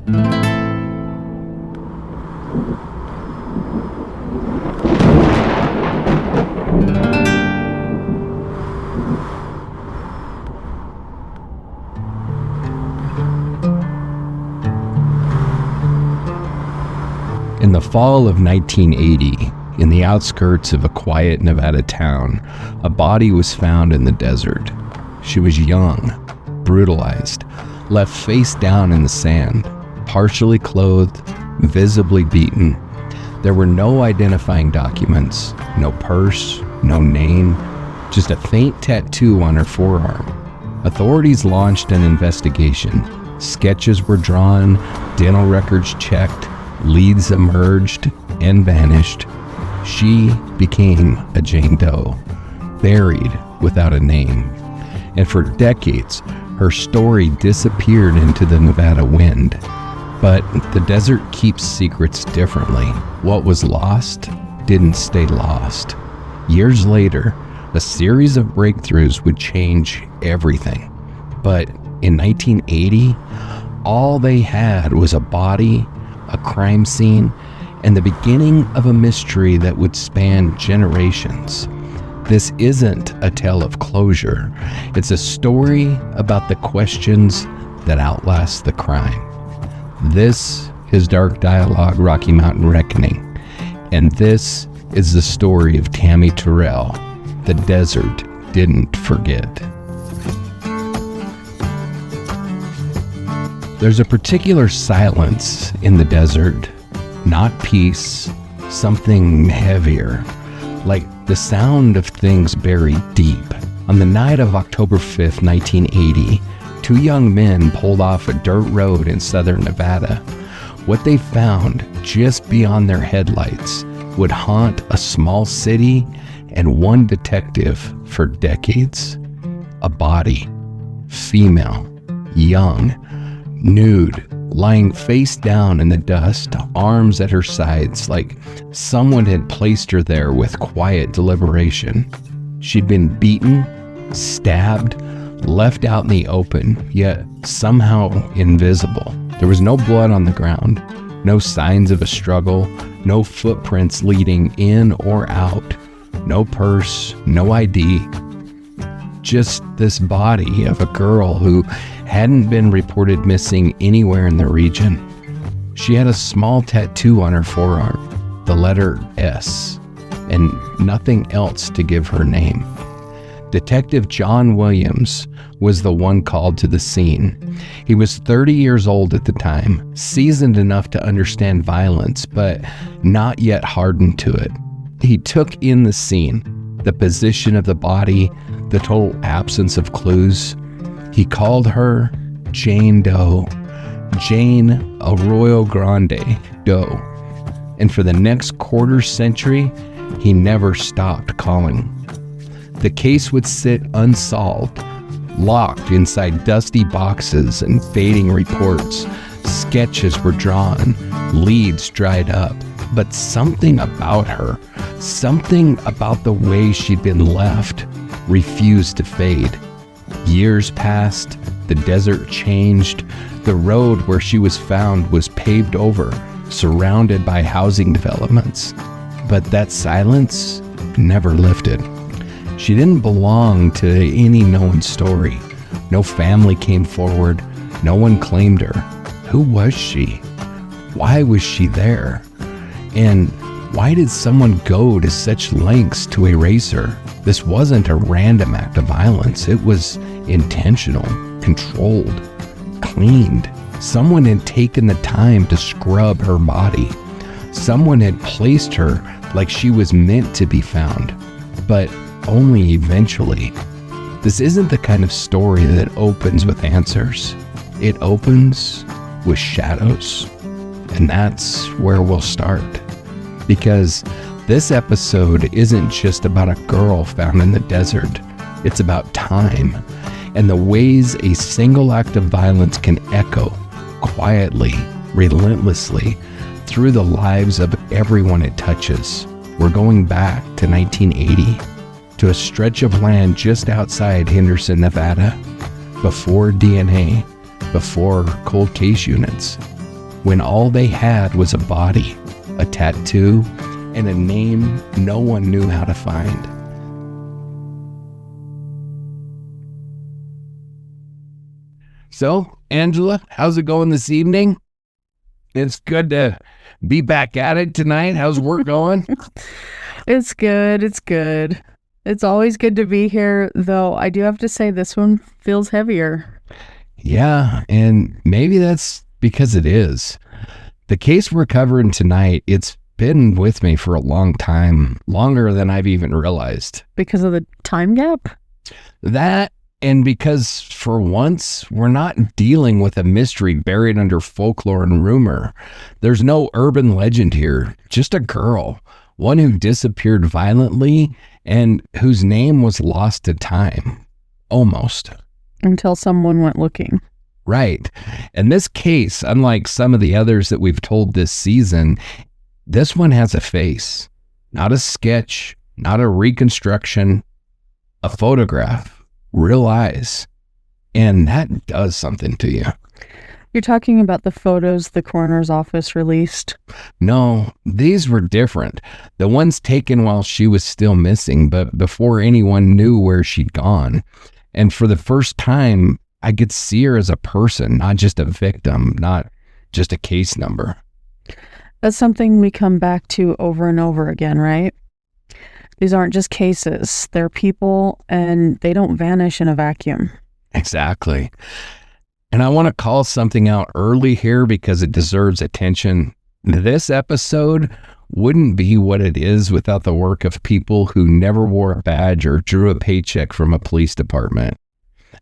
In the fall of 1980, in the outskirts of a quiet Nevada town, a body was found in the desert. She was young, brutalized, left face down in the sand, partially clothed, visibly beaten. There were no identifying documents, no purse, no name, just a faint tattoo on her forearm. Authorities launched an investigation. Sketches were drawn, dental records checked, leads emerged and vanished. She became a Jane Doe, buried without a name. And for decades, her story disappeared into the Nevada wind. But the desert keeps secrets differently. What was lost didn't stay lost. Years later, a series of breakthroughs would change everything. But in 1980, all they had was a body, a crime scene, and the beginning of a mystery that would span generations. This isn't a tale of closure. It's a story about the questions that outlast the crime. This is Dark Dialogue Rocky Mountain Reckoning, and this is the story of Tammy Terrell. The desert didn't forget. There's a particular silence in the desert, not peace, something heavier, like the sound of things buried deep. On the night of October 5th, 1980, two young men pulled off a dirt road in southern Nevada. What they found just beyond their headlights would haunt a small city and one detective for decades. A body, female, young, nude, lying face down in the dust, arms at her sides, like someone had placed her there with quiet deliberation. She'd been beaten, stabbed, left out in the open, yet somehow invisible. There was no blood on the ground, no signs of a struggle, no footprints leading in or out, no purse, no ID. Just this body of a girl who hadn't been reported missing anywhere in the region. She had a small tattoo on her forearm, the letter S, and nothing else to give her name. Detective John Williams was the one called to the scene. He was 30 years old at the time, seasoned enough to understand violence, but not yet hardened to it. He took in the scene, the position of the body, the total absence of clues. He called her Jane Doe, Jane Arroyo Grande Doe. And for the next quarter century, he never stopped calling. The case would sit unsolved, locked inside dusty boxes and fading reports. Sketches were drawn, leads dried up, but something about her, something about the way she'd been left, refused to fade. Years passed, the desert changed, the road where she was found was paved over, surrounded by housing developments. But that silence never lifted. She didn't belong to any known story. No family came forward, no one claimed her. Who was she? Why was she there? And why did someone go to such lengths to erase her? This wasn't a random act of violence. It was intentional, controlled, cleaned. Someone had taken the time to scrub her body. Someone had placed her like she was meant to be found, but only eventually. This isn't the kind of story that opens with answers. It opens with shadows. And that's where we'll start. Because this episode isn't just about a girl found in the desert. It's about time and the ways a single act of violence can echo quietly, relentlessly through the lives of everyone it touches. We're going back to 1980, to a stretch of land just outside Henderson, Nevada, before DNA, before cold case units, when all they had was a body, a tattoo, and a name no one knew how to find. So, Angela, how's it going this evening? It's good to be back at it tonight. How's work going? It's good. It's good. It's always good to be here, though I do have to say this one feels heavier. Yeah, and maybe that's because it is. The case we're covering tonight, it's been with me for a long time, longer than I've even realized. Because of the time gap? That, and because for once, we're not dealing with a mystery buried under folklore and rumor. There's no urban legend here, just a girl, one who disappeared violently and whose name was lost to time. Almost. Until someone went looking. Right. And this case, unlike some of the others that we've told this season, this one has a face, not a sketch, not a reconstruction, a photograph. Real eyes. And that does something to you. You're talking about the photos the coroner's office released? No, these were different. The ones taken while she was still missing, but before anyone knew where she'd gone. And for the first time, I could see her as a person, not just a victim, not just a case number. That's something we come back to over and over again, right? These aren't just cases. They're people, and they don't vanish in a vacuum. Exactly. And I want to call something out early here because it deserves attention. This episode wouldn't be what it is without the work of people who never wore a badge or drew a paycheck from a police department.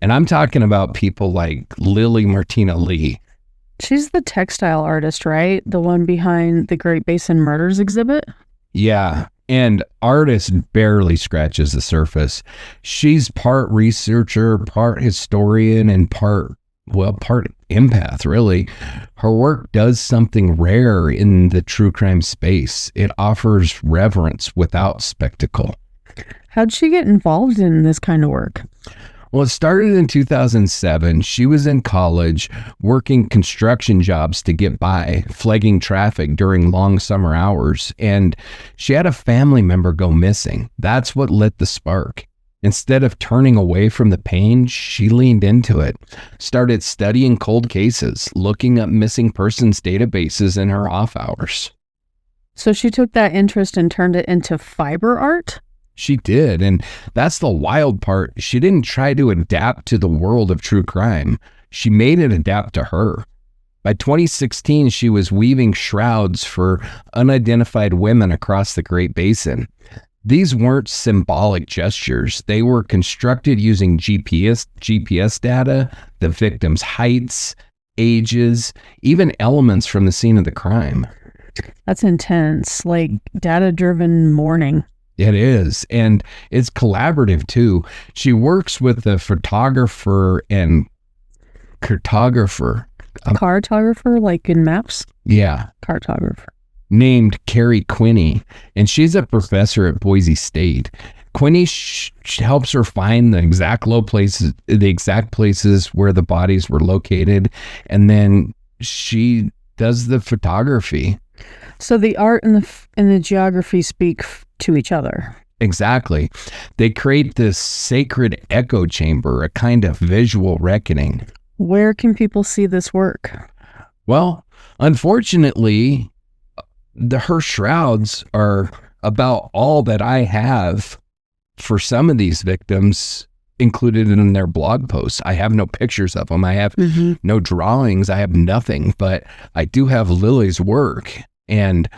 And I'm talking about people like Lily Martina Lee. She's the textile artist, right? The one behind the Great Basin Murders exhibit? Yeah. And artist barely scratches the surface. She's part researcher, part historian, and part empath, really. Her work does something rare in the true crime space. It offers reverence without spectacle. How'd she get involved in this kind of work? Well, it started in 2007. She was in college working construction jobs to get by, flagging traffic during long summer hours, and she had a family member go missing. That's what lit the spark. Instead of turning away from the pain, she leaned into it, started studying cold cases, looking up missing persons databases in her off hours. So she took that interest and turned it into fiber art? She did, and that's the wild part. She didn't try to adapt to the world of true crime. She made it adapt to her. By 2016, she was weaving shrouds for unidentified women across the Great Basin. These weren't symbolic gestures. They were constructed using GPS data, the victims' heights, ages, even elements from the scene of the crime. That's intense, like data-driven mourning. It is, and it's collaborative too. She works with a photographer and cartographer. Cartographer, like in maps? Yeah. Cartographer. Named Carrie Quinney, and she's a professor at Boise State. Quinney helps her find the exact places where the bodies were located, and then she does the photography. So the art and the geography speak to each other. Exactly. They create this sacred echo chamber, a kind of visual reckoning. Where can people see this work? Well, unfortunately, her shrouds are about all that I have for some of these victims included in their blog posts. I have no pictures of them. I have no drawings. I have nothing, but I do have Lily's work. And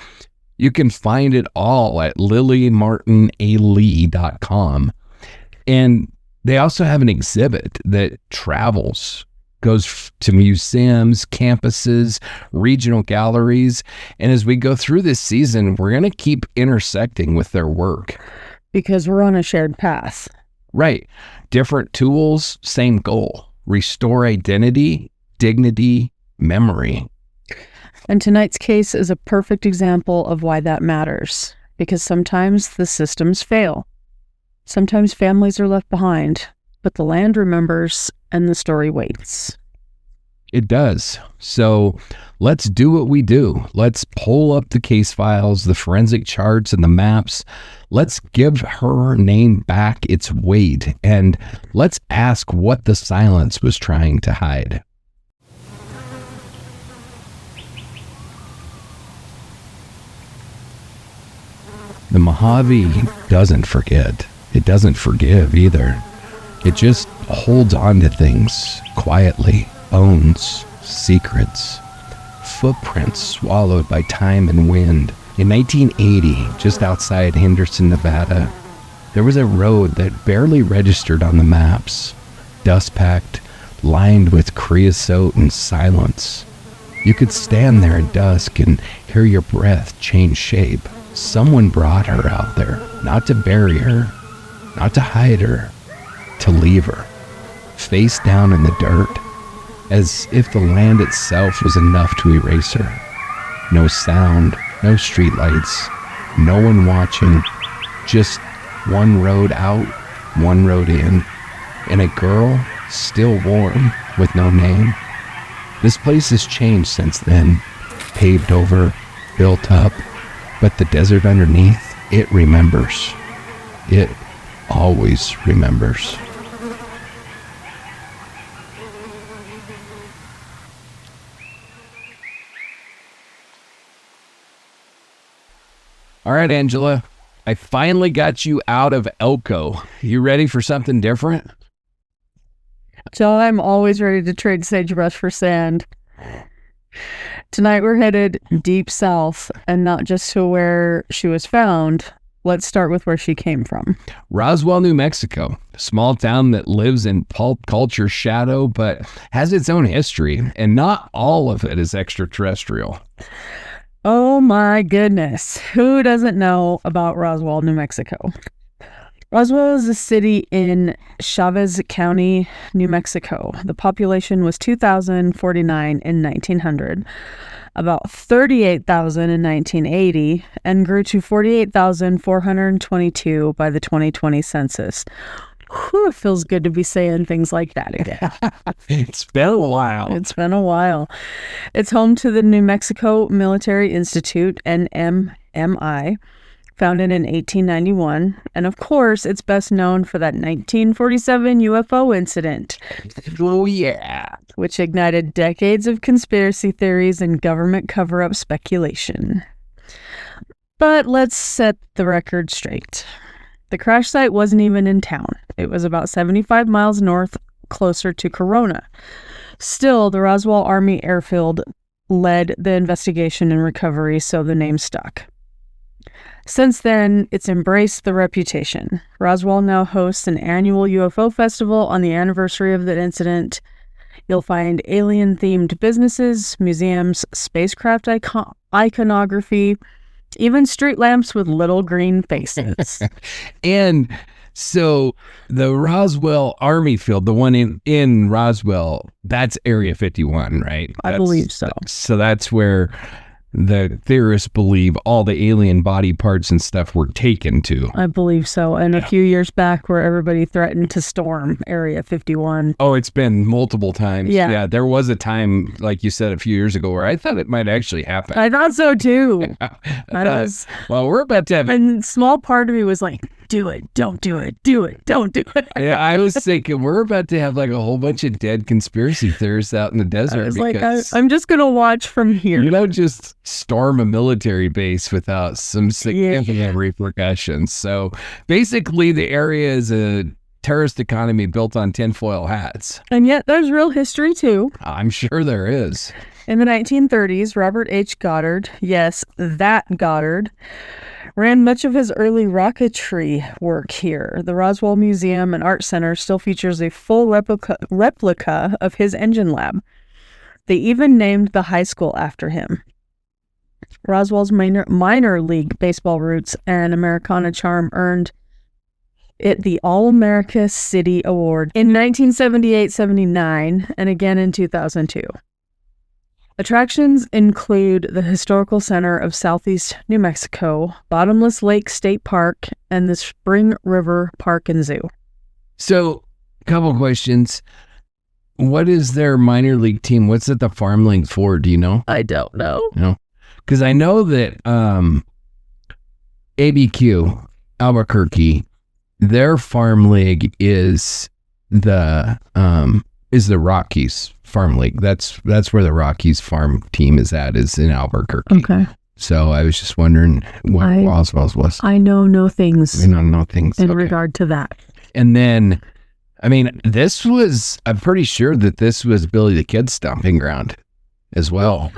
you can find it all at lilymartinalee.com. And they also have an exhibit that travels, goes to museums, campuses, regional galleries. And as we go through this season, we're going to keep intersecting with their work. Because we're on a shared path. Right. Different tools, same goal. Restore identity, dignity, memory. And tonight's case is a perfect example of why that matters. Because sometimes the systems fail. Sometimes families are left behind, but the land remembers and the story waits. It does. So let's do what we do. Let's pull up the case files, the forensic charts, and the maps. Let's give her name back its weight, and let's ask what the silence was trying to hide. The Mojave doesn't forget. It doesn't forgive either. It just holds on to things quietly, owns secrets, footprints swallowed by time and wind. In 1980, just outside Henderson, Nevada, there was a road that barely registered on the maps, dust-packed, lined with creosote and silence. You could stand there at dusk and hear your breath change shape. Someone brought her out there, not to bury her, not to hide her, to leave her, face down in the dirt, as if the land itself was enough to erase her. No sound, no streetlights, no one watching, just one road out, one road in, and a girl still warm with no name. This place has changed since then, paved over, built up, but the desert underneath, it remembers. It always remembers. All right, Angela, I finally got you out of Elko. You ready for something different? Joe, I'm always ready to trade sagebrush for sand. Tonight we're headed deep south, and not just to where she was found. Let's start with where she came from. Roswell, New Mexico, a small town that lives in pulp culture shadow, but has its own history, and not all of it is extraterrestrial. Oh my goodness. Who doesn't know about Roswell, New Mexico? Roswell is a city in Chavez County, New Mexico. The population was 2,049 in 1900, about 38,000 in 1980, and grew to 48,422 by the 2020 census. Whew, it feels good to be saying things like that again. It's been a while. It's been a while. It's home to the New Mexico Military Institute, NMMI, founded in 1891. And of course, it's best known for that 1947 UFO incident. Oh, yeah. Which ignited decades of conspiracy theories and government cover-up speculation. But let's set the record straight. The crash site wasn't even in town. It was about 75 miles north, closer to Corona. Still, the Roswell Army Airfield led the investigation and recovery, so the name stuck. Since then, it's embraced the reputation. Roswell now hosts an annual UFO festival on the anniversary of the incident. You'll find alien-themed businesses, museums, spacecraft iconography, even street lamps with little green faces. And so the Roswell Army Field, the one in Roswell, that's Area 51, right? I believe so. So that's where the theorists believe all the alien body parts and stuff were taken to. I believe so. And a few years back where everybody threatened to storm Area 51. Oh, it's been multiple times. Yeah. There was a time, like you said, a few years ago where I thought it might actually happen. I thought so too. Well, we're about to have... And a small part of me was like, do it, don't do it, do it, don't do it. Yeah, I was thinking we're about to have like a whole bunch of dead conspiracy theorists out in the desert. I was like, I'm just going to watch from here. You don't just storm a military base without some significant repercussions. So basically the area is a terrorist economy built on tinfoil hats. And yet there's real history too. I'm sure there is. In the 1930s, Robert H. Goddard, yes, that Goddard, ran much of his early rocketry work here. The Roswell Museum and Art Center still features a full replica of his engine lab. They even named the high school after him. Roswell's minor league baseball roots and Americana charm earned it the All-America City Award in 1978-79 and again in 2002. Attractions include the Historical Center of Southeast New Mexico, Bottomless Lake State Park, and the Spring River Park and Zoo. So, couple questions. what is their minor league team? What's it the farm league for? Do you know? I don't know. No, because I know that ABQ Albuquerque, their farm league is the Rockies farm league. That's where the Rockies farm team is in Albuquerque. Okay. So I was just wondering what Roswell's was. I know no things. We don't know things in regard to that. And then, I mean, I'm pretty sure that this was Billy the Kid's stomping ground as well.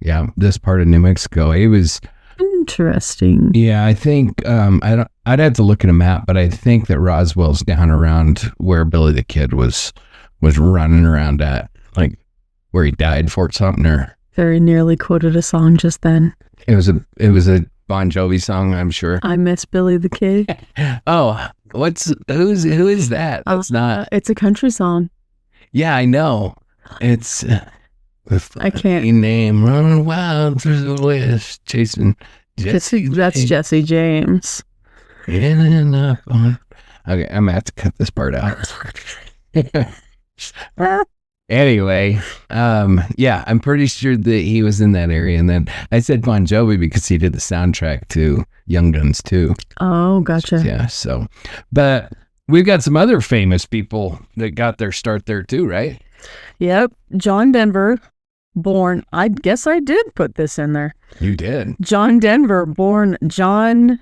Yeah, this part of New Mexico. It was interesting. Yeah, I think I'd have to look at a map, but I think that Roswell's down around where Billy the Kid was running around at, like where he died, Fort Sumter. Very nearly quoted a song just then. It was a Bon Jovi song, I'm sure. I Miss Billy the Kid. Oh, who is that? That's not. It's a country song. Yeah, I know. It's I can't name running wild through the west, chasing Jesse. That's Jesse James. Getting up on. Okay, I'm gonna have to cut this part out. Anyway, yeah, I'm pretty sure that he was in that area. And then I said Bon Jovi because he did the soundtrack to Young Guns too. Oh, gotcha. Yeah, so, but we've got some other famous people that got their start there too, right? Yep. John Denver, born, I guess I did put this in there. You did. John Denver, born John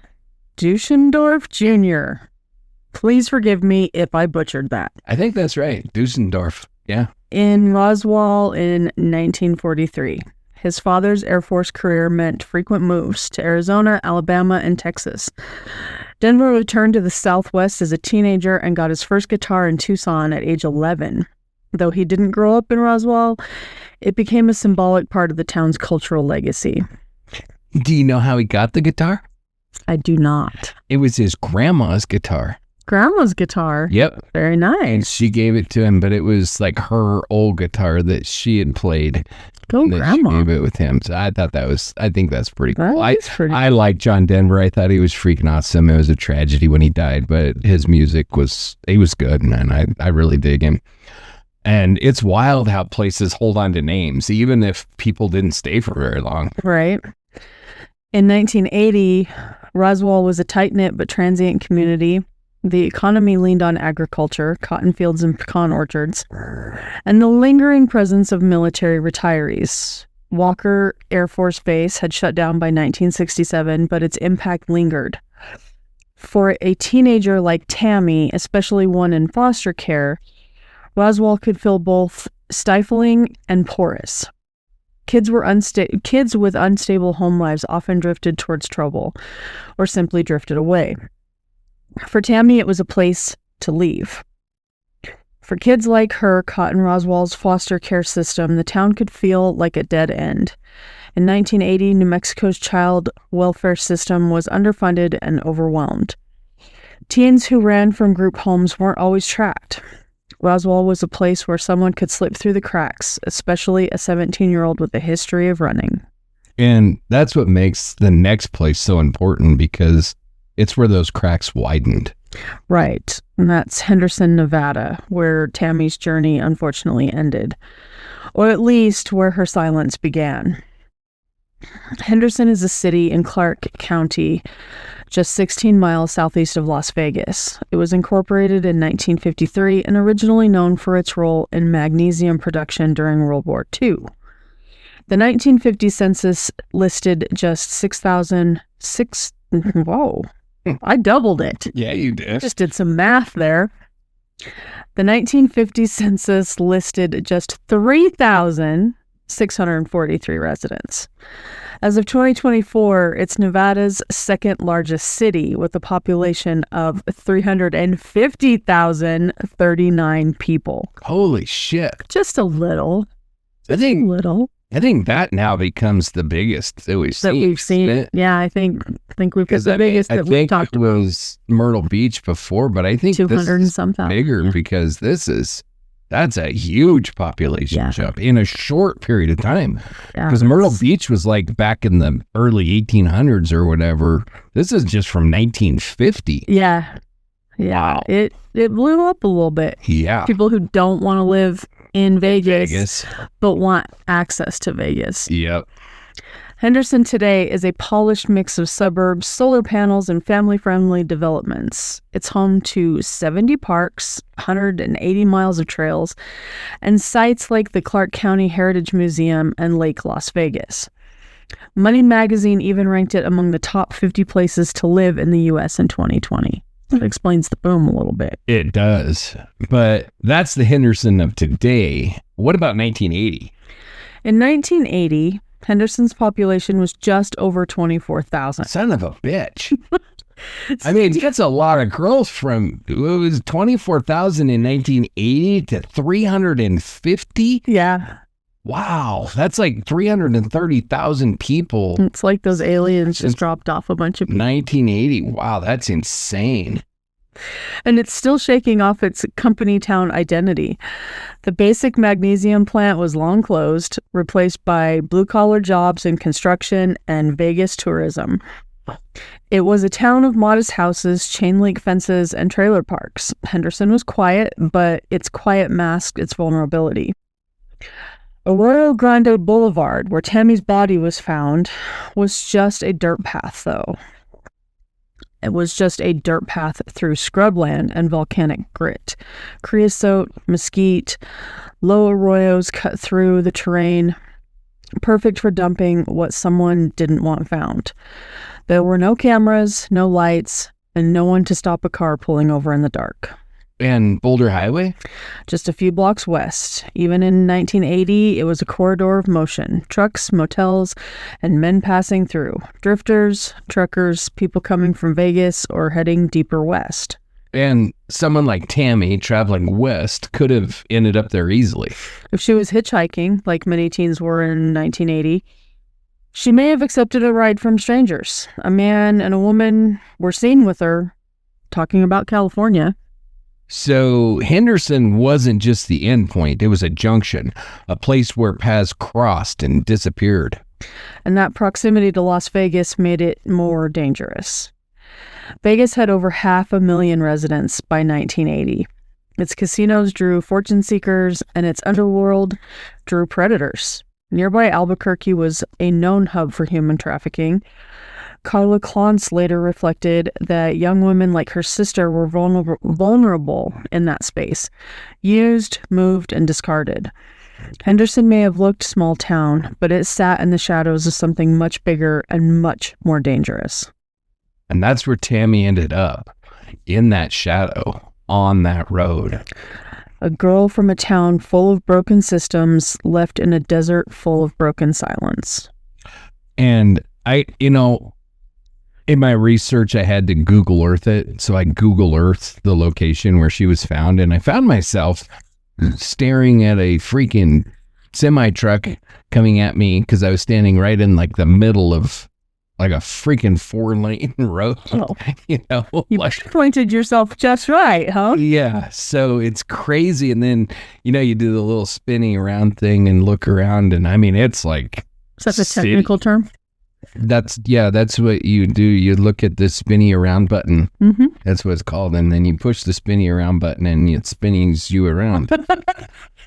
Dusendorf Jr. Please forgive me if I butchered that. I think that's right. Dusendorf. Yeah. In Roswell in 1943. His father's Air Force career meant frequent moves to Arizona, Alabama, and Texas. Denver returned to the Southwest as a teenager and got his first guitar in Tucson at age 11. Though he didn't grow up in Roswell, it became a symbolic part of the town's cultural legacy. Do you know how he got the guitar? I do not. It was his grandma's guitar. Grandma's guitar? Yep. Very nice. And she gave it to him, but it was like her old guitar that she had played. Go Grandma. She gave it with him. So I think that's pretty cool. I like John Denver. I thought he was freaking awesome. It was a tragedy when he died, but his music he was good, man. I really dig him. And it's wild how places hold on to names, even if people didn't stay for very long. Right. In 1980, Roswell was a tight-knit but transient community. The economy leaned on agriculture, cotton fields and pecan orchards, and the lingering presence of military retirees. Walker Air Force Base had shut down by 1967, but its impact lingered. For a teenager like Tammy, especially one in foster care, Roswell could feel both stifling and porous. Kids with unstable home lives often drifted towards trouble, or simply drifted away. For Tammy, it was a place to leave. For kids like her caught in Roswell's foster care system, the town could feel like a dead end. In 1980, New Mexico's child welfare system was underfunded and overwhelmed. Teens who ran from group homes weren't always tracked. Roswell was a place where someone could slip through the cracks, especially a 17-year-old with a history of running. And that's what makes the next place so important, because it's where those cracks widened. Right. And that's Henderson, Nevada, where Tammy's journey unfortunately ended. Or at least where her silence began. Henderson is a city in Clark County, just 16 miles southeast of Las Vegas. It was incorporated in 1953 and originally known for its role in magnesium production during World War II. The 1950 census listed just 6,006. Whoa. I doubled it. Yeah, you did. Just did some math there. The 1950 census listed just 3,643 residents. As of 2024, it's Nevada's second largest city with a population of 350,039 people. Holy shit. Just a little. I think that now becomes the biggest that we've seen. Yeah, I think we've got the biggest that we've talked about. It was Myrtle Beach before, but I think 200 and some thousand. Bigger, because that's a huge population jump in a short period of time. Because Myrtle Beach was like back in the early 1800s or whatever. This is just from 1950. Yeah. Wow. It blew up a little bit. Yeah. People who don't want to live in Vegas, but want access to Vegas. Yep. Henderson today is a polished mix of suburbs, solar panels, and family-friendly developments. It's home to 70 parks, 180 miles of trails, and sites like the Clark County Heritage Museum and Lake Las Vegas. Money Magazine even ranked it among the top 50 places to live in the U.S. in 2020. That explains the boom a little bit. It does. But that's the Henderson of today. What about 1980? In 1980, Henderson's population was just over 24,000. Son of a bitch. I mean, that's a lot of growth from, it was 24,000 in 1980 to 350? Yeah. Wow. That's like 330,000 people. It's like those aliens just dropped off a bunch of people. 1980. Wow, that's insane. And it's still shaking off its company town identity. The basic magnesium plant was long closed, replaced by blue-collar jobs in construction and Vegas tourism. It was a town of modest houses, chain-link fences, and trailer parks. Henderson was quiet, but its quiet masked its vulnerability. Arroyo Grande Boulevard, where Tammy's body was found, was just a dirt path, though. It was just a dirt path through scrubland and volcanic grit. Creosote, mesquite, low arroyos cut through the terrain, perfect for dumping what someone didn't want found. There were no cameras, no lights, and no one to stop a car pulling over in the dark. And Boulder Highway? Just a few blocks west. Even in 1980, it was a corridor of motion. Trucks, motels, and men passing through. Drifters, truckers, people coming from Vegas or heading deeper west. And someone like Tammy traveling west could have ended up there easily. If she was hitchhiking, like many teens were in 1980, she may have accepted a ride from strangers. A man and a woman were seen with her talking about California. So Henderson wasn't just the end point. It was a junction, a place where paths crossed and disappeared. And that proximity to Las Vegas made it more dangerous. Vegas had over 500,000 residents by 1980. Its casinos drew fortune seekers, and its underworld drew predators. Nearby Albuquerque was a known hub for human trafficking. Carla Clance later reflected that young women like her sister were vulnerable in that space, used, moved, and discarded. Henderson may have looked small town, but it sat in the shadows of something much bigger and much more dangerous. And that's where Tammy ended up, in that shadow, on that road. A girl from a town full of broken systems, left in a desert full of broken silence. And in my research, I had to Google Earth it. So I Google Earth the location where she was found. And I found myself staring at a freaking semi-truck coming at me because I was standing right in like the middle of like a freaking 4-lane road. Oh. You Pointed yourself just right, huh? Yeah. So it's crazy. And then, you do the little spinning around thing and look around. And I mean, it's like... Is that the technical term? That's what you do. You look at the spinny around button. Mm-hmm. That's what it's called. And then you push the spinny around button and it spins you around.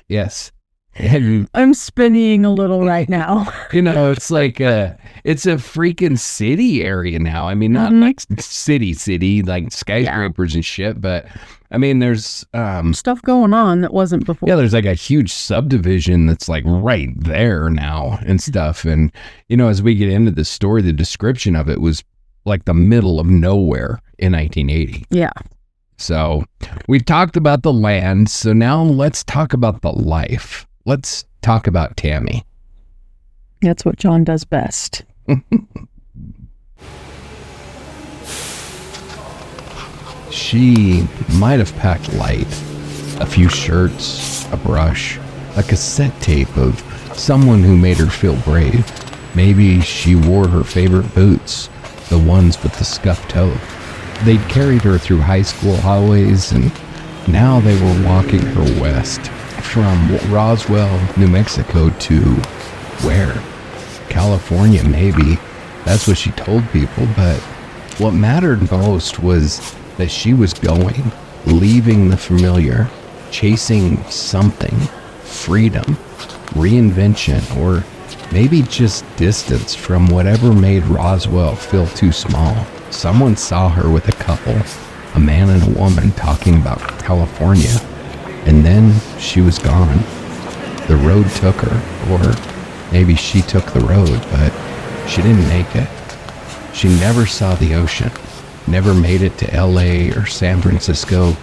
Yes. I'm spinning a little right now. It's like it's a freaking city area now. I mean, not like city, like skyscrapers and shit, but I mean, there's stuff going on that wasn't before. Yeah, there's like a huge subdivision that's like right there now and stuff. And, as we get into the story, the description of it was like the middle of nowhere in 1980. Yeah. So we talked about the land. So now let's talk about the life. Let's talk about Tammy. That's what John does best. She might have packed light. A few shirts, a brush, a cassette tape of someone who made her feel brave. Maybe she wore her favorite boots, the ones with the scuffed toe. They'd carried her through high school hallways, and now they were walking her west. From Roswell, New Mexico to where? California, maybe. That's what she told people, but what mattered most was that she was going, leaving the familiar, chasing something, freedom, reinvention, or maybe just distance from whatever made Roswell feel too small. Someone saw her with a couple, a man and a woman, talking about California, and then she was gone. The road took her, or maybe she took the road, but she didn't make it. She never saw the ocean, never made it to LA or San Francisco.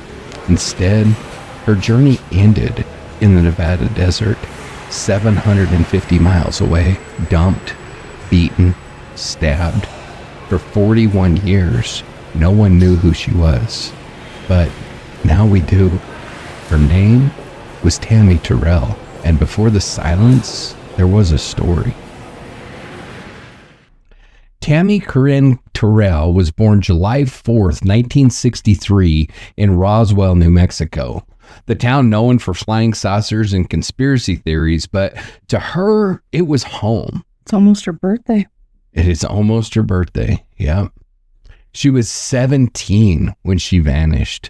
Instead, her journey ended in the Nevada desert, 750 miles away, dumped, beaten, stabbed. For 41 years, no one knew who she was. But now we do. Her name was Tammy Terrell, and before the silence, there was a story. Tammy Corrine Terrell was born July 4th, 1963 in Roswell, New Mexico. The town known for flying saucers and conspiracy theories, but to her, it was home. It's almost her birthday. It is almost her birthday, yeah. She was 17 when she vanished.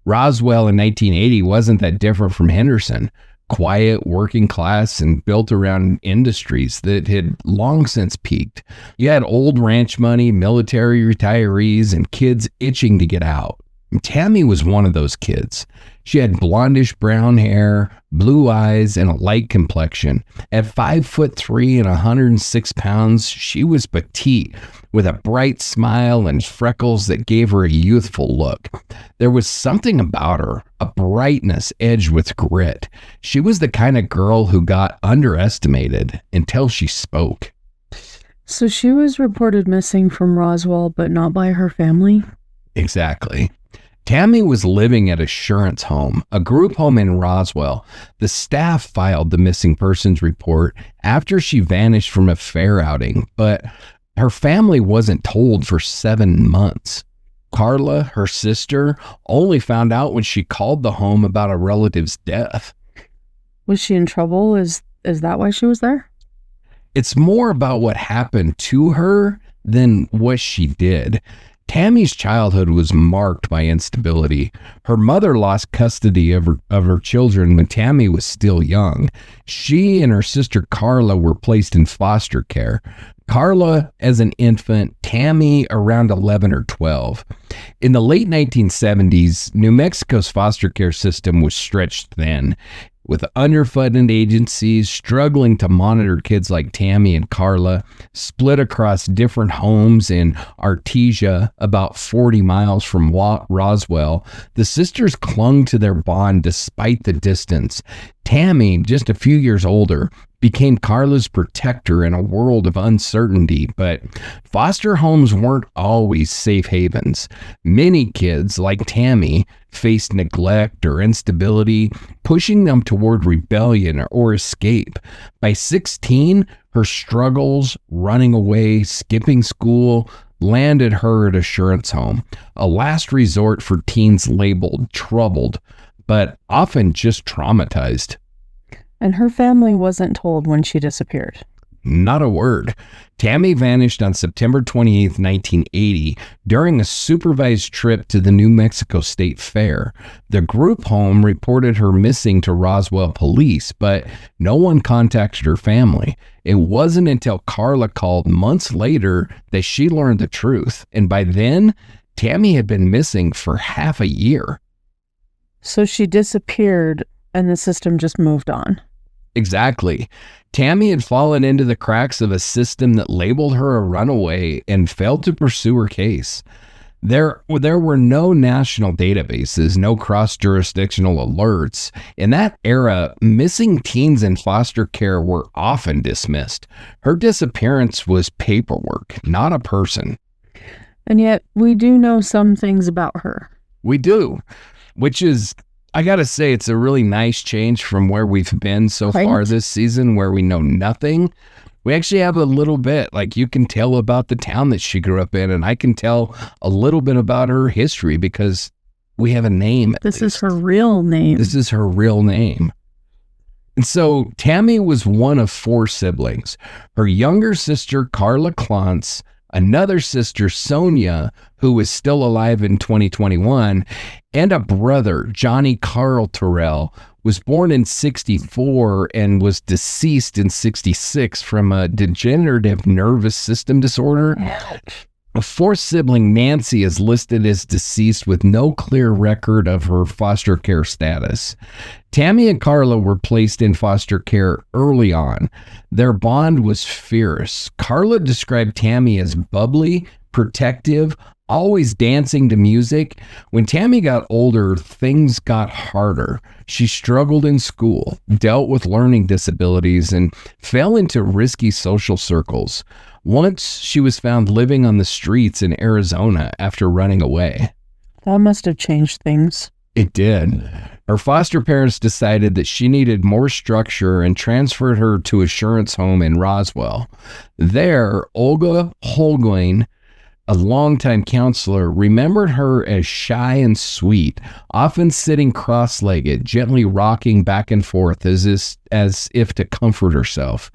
Roswell in 1980 wasn't that different from Henderson. Quiet, working class, and built around industries that had long since peaked. You had old ranch money, military retirees, and kids itching to get out. And Tammy was one of those kids. She had blondish brown hair, blue eyes, and a light complexion. At 5'3" and 106 pounds, she was petite, with a bright smile and freckles that gave her a youthful look. There was something about her, a brightness edged with grit. She was the kind of girl who got underestimated until she spoke. So she was reported missing from Roswell, but not by her family? Exactly. Tammy was living at Assurance Home, a group home in Roswell. The staff filed the missing persons report after she vanished from a fair outing, but her family wasn't told for 7 months. Carla, her sister, only found out when she called the home about a relative's death. Was she in trouble? Is that why she was there? It's more about what happened to her than what she did. Tammy's childhood was marked by instability. Her mother lost custody of her children when Tammy was still young. She and her sister Carla were placed in foster care. Carla as an infant, Tammy around 11 or 12. In the late 1970s, New Mexico's foster care system was stretched thin, with underfunded agencies struggling to monitor kids like Tammy and Carla, split across different homes in Artesia, about 40 miles from Roswell. The sisters clung to their bond despite the distance. Tammy, just a few years older, became Carla's protector in a world of uncertainty, but foster homes weren't always safe havens. Many kids, like Tammy, faced neglect or instability, pushing them toward rebellion or escape. By 16, her struggles, running away, skipping school, landed her at Assurance Home, a last resort for teens labeled troubled, but often just traumatized. And her family wasn't told when she disappeared. Not a word. Tammy vanished on September 28, 1980, during a supervised trip to the New Mexico State Fair. The group home reported her missing to Roswell police, but no one contacted her family. It wasn't until Carla called months later that she learned the truth. And by then, Tammy had been missing for half a year. So she disappeared and the system just moved on. Exactly. Tammy had fallen into the cracks of a system that labeled her a runaway and failed to pursue her case. There were no national databases, no cross-jurisdictional alerts. In that era, missing teens in foster care were often dismissed. Her disappearance was paperwork, not a person. And yet, we do know some things about her. We do, which is, I gotta say, it's a really nice change from where we've been so far this season, where we know nothing. We actually have a little bit, like you can tell about the town that she grew up in, and I can tell a little bit about her history because we have a name. This is her real name. This is her real name. And so Tammy was one of 4 siblings. Her younger sister, Carla Clance, another sister, Sonia, who was still alive in 2021, and a brother, Johnny Carl Terrell, was born in 64 and was deceased in 66 from a degenerative nervous system disorder. A fourth sibling, Nancy, is listed as deceased with no clear record of her foster care status. Tammy and Carla were placed in foster care early on. Their bond was fierce. Carla described Tammy as bubbly, protective, always dancing to music. When Tammy got older, things got harder. She struggled in school, dealt with learning disabilities, and fell into risky social circles. Once, she was found living on the streets in Arizona after running away. That must have changed things. It did. Her foster parents decided that she needed more structure and transferred her to Assurance Home in Roswell. There, Olga Holguin, a longtime counselor, remembered her as shy and sweet, often sitting cross-legged, gently rocking back and forth as if to comfort herself.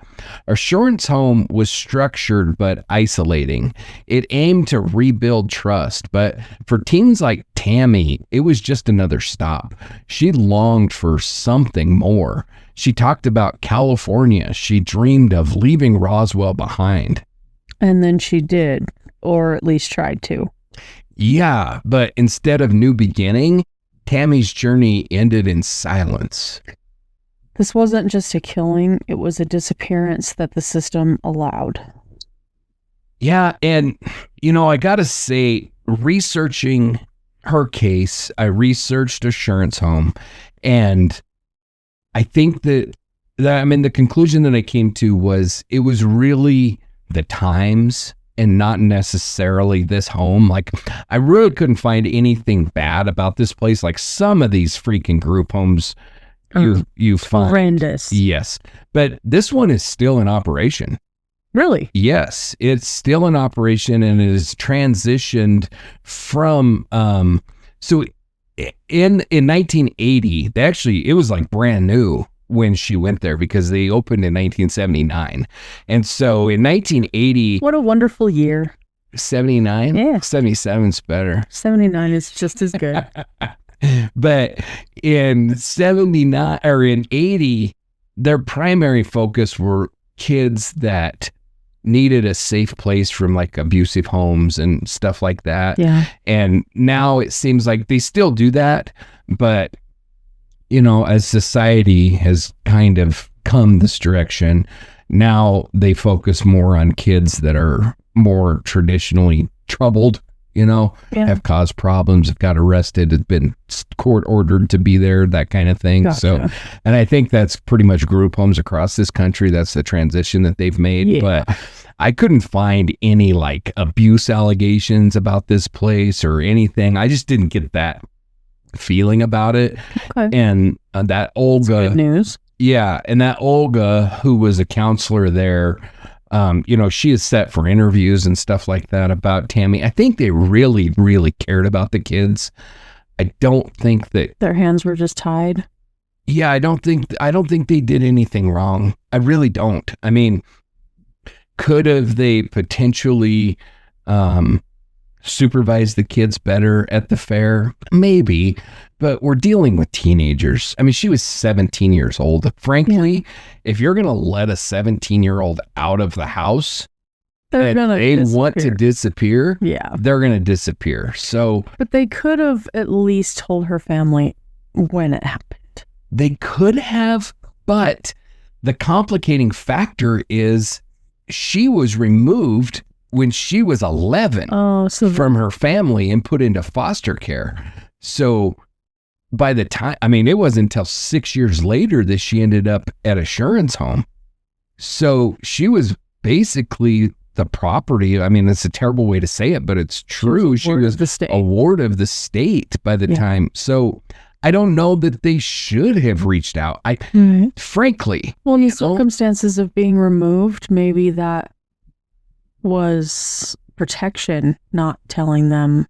Assurance Home was structured but isolating. It aimed to rebuild trust, but for teens like Tammy, it was just another stop. She longed for something more. She talked about California. She dreamed of leaving Roswell behind. And then she did. Or at least tried to. Yeah, but instead of new beginning, Tammy's journey ended in silence. This wasn't just a killing, it was a disappearance that the system allowed. Yeah, and, I gotta say, researching her case, I researched Assurance Home, and I think that the conclusion that I came to was it was really the times and not necessarily this home. Like, I really couldn't find anything bad about this place. Like, some of these freaking group homes you find horrendous. Yes, but this one is still in operation. Really? Yes, it's still in operation, and it is transitioned from so in 1980, it was like brand new when she went there, because they opened in 1979. And so in 1980... What a wonderful year. 79? Yeah. 77's better. 79 is just as good. But in 79, or in 80, their primary focus were kids that needed a safe place from like abusive homes and stuff like that. Yeah. And now it seems like they still do that, but as society has kind of come this direction, now they focus more on kids that are more traditionally troubled, have caused problems, have got arrested, have been court ordered to be there, that kind of thing. Gotcha. So, and I think that's pretty much group homes across this country. That's the transition that they've made. Yeah. But I couldn't find any like abuse allegations about this place or anything. I just didn't get that feeling about it. Okay. And that Olga, good news. Yeah, and that Olga, who was a counselor there, she is set for interviews and stuff like that about Tammy. I think they really, really cared about the kids. I don't think that their hands were just tied. Yeah, I don't think they did anything wrong. I really don't. I mean, could have they potentially supervise the kids better at the fair? Maybe, but we're dealing with teenagers. I mean, she was 17 years old. Frankly, if you're going to let a 17-year-old out of the house and they want to disappear, they're going to disappear. So, but they could have at least told her family when it happened. They could have, but the complicating factor is she was removed when she was 11 from her family and put into foster care. So by the time, it wasn't until 6 years later that she ended up at Assurance Home. So she was basically the property. It's a terrible way to say it, but it's true. She was a ward of the state by the time. So I don't know that they should have reached out. Frankly. Well, in the circumstances of being removed, maybe that was protection, not telling them.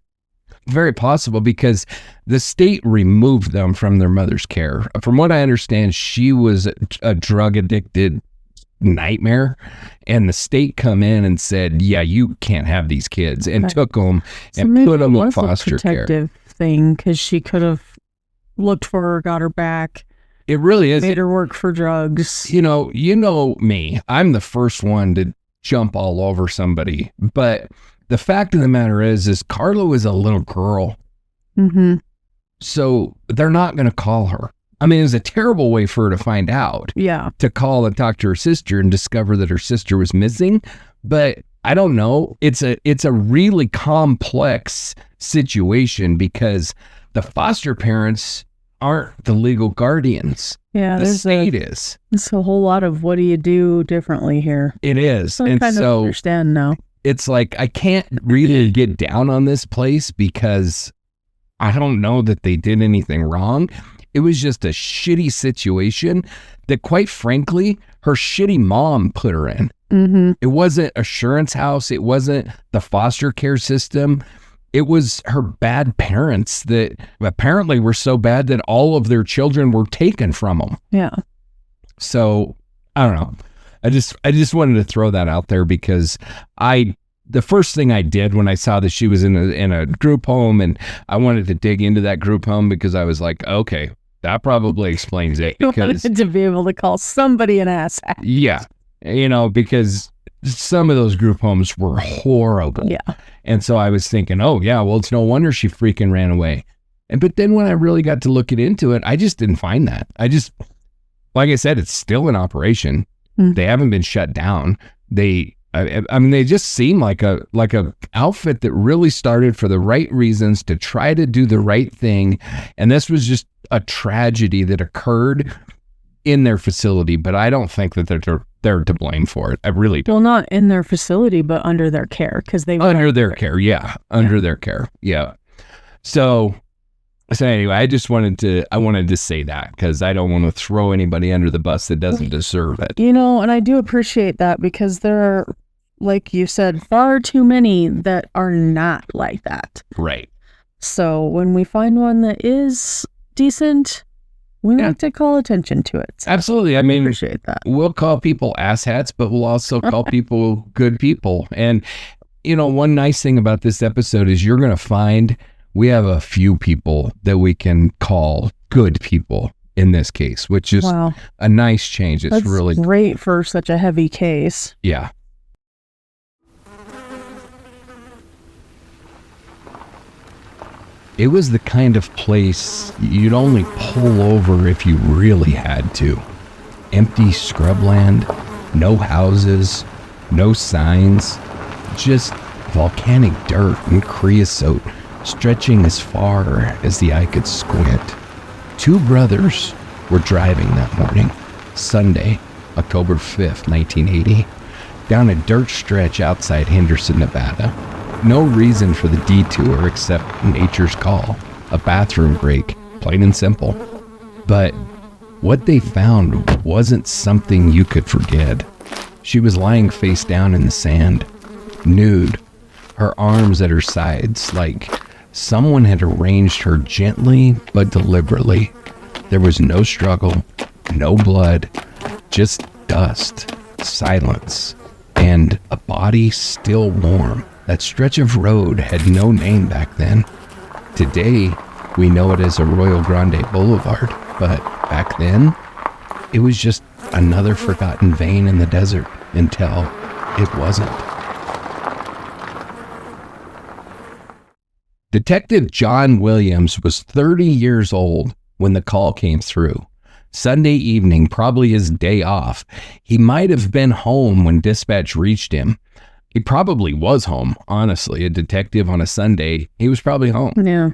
Very possible, because the state removed them from their mother's care. From what I understand, she was a drug addicted nightmare. And the state come in and said, yeah, you can't have these kids, and took them and put them in foster care. Protective thing, because she could have looked for her, got her back. It really is. Made her work for drugs. You know me. I'm the first one to jump all over somebody. But the fact of the matter is Carla was a little girl. Mm-hmm. So they're not going to call her. I mean, it was a terrible way for her to find out. Yeah. To call and talk to her sister and discover that her sister was missing. But I don't know. It's a really complex situation because the foster parents aren't the legal guardians. Yeah, the state is. It's a whole lot of what do you do differently here. It is. I kind of understand now. It's like I can't really get down on this place because I don't know that they did anything wrong. It was just a shitty situation that, quite frankly, her shitty mom put her in. Mm-hmm. It wasn't Assurance House. It wasn't the foster care system. It was her bad parents that apparently were so bad that all of their children were taken from them. Yeah. So I don't know. I just wanted to throw that out there because the first thing I did when I saw that she was in a group home, and I wanted to dig into that group home because I was like, okay, that probably explains it. You Because wanted to be able to call somebody an asshat. Yeah. Because some of those group homes were horrible. Yeah. And so I was thinking, oh yeah, well, it's no wonder she freaking ran away. But then when I really got to looking into it, I just didn't find that. Like I said, it's still in operation. Mm. They haven't been shut down. They just seem like a outfit that really started for the right reasons to try to do the right thing. And this was just a tragedy that occurred in their facility, but I don't think that they're to blame for it. I really don't. Well, not in their facility, but under their care, because they were under their care. Yeah, under their care. Yeah. So anyway, I wanted to say that because I don't want to throw anybody under the bus that doesn't deserve it. And I do appreciate that because there are, like you said, far too many that are not like that. Right. So when we find one that is decent, we like to call attention to it. So absolutely. I mean, appreciate that. We'll call people asshats, but we'll also call people good people. And, one nice thing about this episode is you're going to find we have a few people that we can call good people in this case, which is a nice change. It's really great for such a heavy case. Yeah. It was the kind of place you'd only pull over if you really had to. Empty scrubland, no houses, no signs, just volcanic dirt and creosote stretching as far as the eye could squint. Two brothers were driving that morning, Sunday, October 5th, 1980, down a dirt stretch outside Henderson, Nevada. No reason for the detour except nature's call, a bathroom break, plain and simple. But what they found wasn't something you could forget. She was lying face down in the sand, nude, her arms at her sides, like someone had arranged her gently but deliberately. There was no struggle, no blood, just dust, silence, and a body still warm. That stretch of road had no name back then. Today, we know it as Arroyo Grande Boulevard, but back then, it was just another forgotten vein in the desert until it wasn't. Detective John Williams was 30 years old when the call came through. Sunday evening, probably his day off. He might have been home when dispatch reached him. He probably was home, honestly. A detective on a Sunday, he was probably home. Yeah.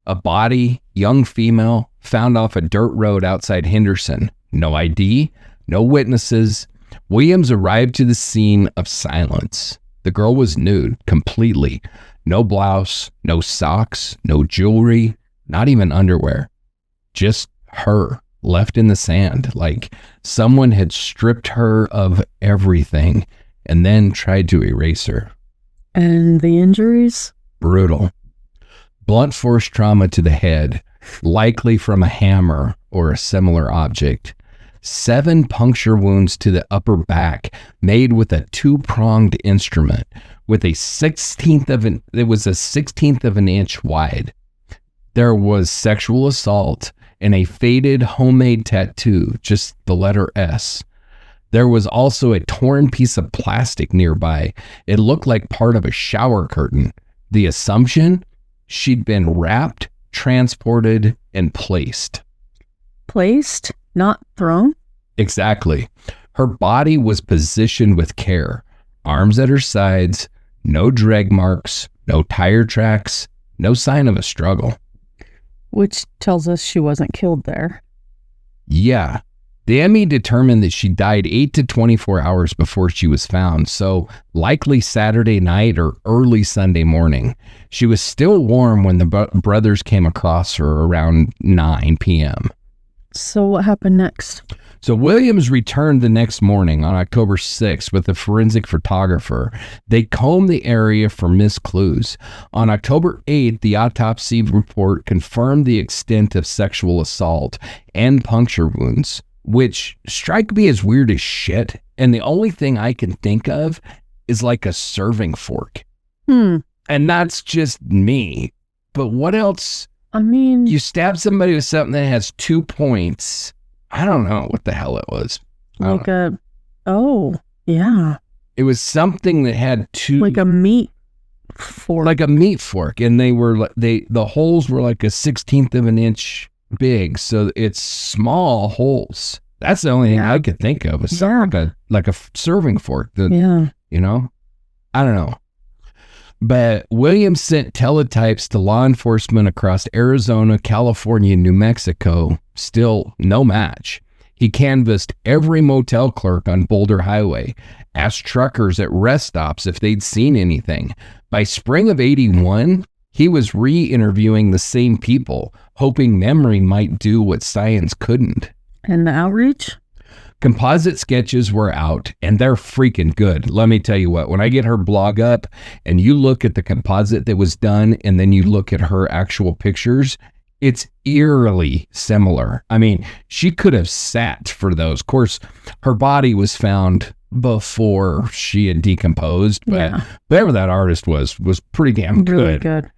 A body, young female, found off a dirt road outside Henderson. No ID, no witnesses. Williams arrived to the scene of silence. The girl was nude, completely. No blouse, no socks, no jewelry, not even underwear. Just her, left in the sand, like someone had stripped her of everything and then tried to erase her. And the injuries? Brutal. Blunt force trauma to the head, likely from a hammer or a similar object. 7 puncture wounds to the upper back made with a 2-pronged instrument with it was a 16th of an inch wide. There was sexual assault and a faded homemade tattoo, just the letter S. There was also a torn piece of plastic nearby. It looked like part of a shower curtain. The assumption? She'd been wrapped, transported, and placed. Placed, not thrown? Exactly. Her body was positioned with care. Arms at her sides, no drag marks, no tire tracks, no sign of a struggle. Which tells us she wasn't killed there. Yeah. The ME determined that she died 8 to 24 hours before she was found, so likely Saturday night or early Sunday morning. She was still warm when the brothers came across her around 9 p.m. So what happened next? So Williams returned the next morning on October 6th with a forensic photographer. They combed the area for missed clues. On October 8th, the autopsy report confirmed the extent of sexual assault and puncture wounds, which strike me as weird as shit. And the only thing I can think of is like a serving fork. And that's just me. But what else? I mean, You stab somebody with something that has 2 points. I don't know what the hell it was. like yeah. It was something that had 2, Like a meat fork. like a meat fork, and the holes were like a 16th of an inch big, so it's small holes. That's the only thing I could think of. It's like a serving fork. You know, I don't know. But Williams sent teletypes to law enforcement across Arizona, California, and New Mexico. Still no match. He canvassed every motel clerk on Boulder Highway, asked truckers at rest stops if they'd seen anything. By spring of 81, he was re-interviewing the same people, hoping memory might do what science couldn't. And the outreach? Composite sketches were out, and they're freaking good. Let me tell you what, when I get her blog up and you look at the composite that was done and then you look at her actual pictures, it's eerily similar. I mean, she could have sat for those. Of course, her body was found before she had decomposed, but whoever that artist was pretty damn good. Really good.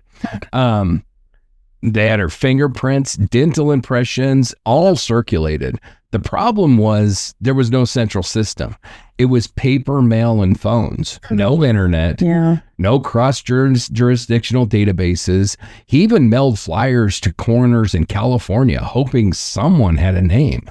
They had her fingerprints, dental impressions, all circulated. The problem was there was no central system. It was paper, mail, and phones. No internet. No cross-jurisdictional databases. He even mailed flyers to coroners in California, hoping someone had a name.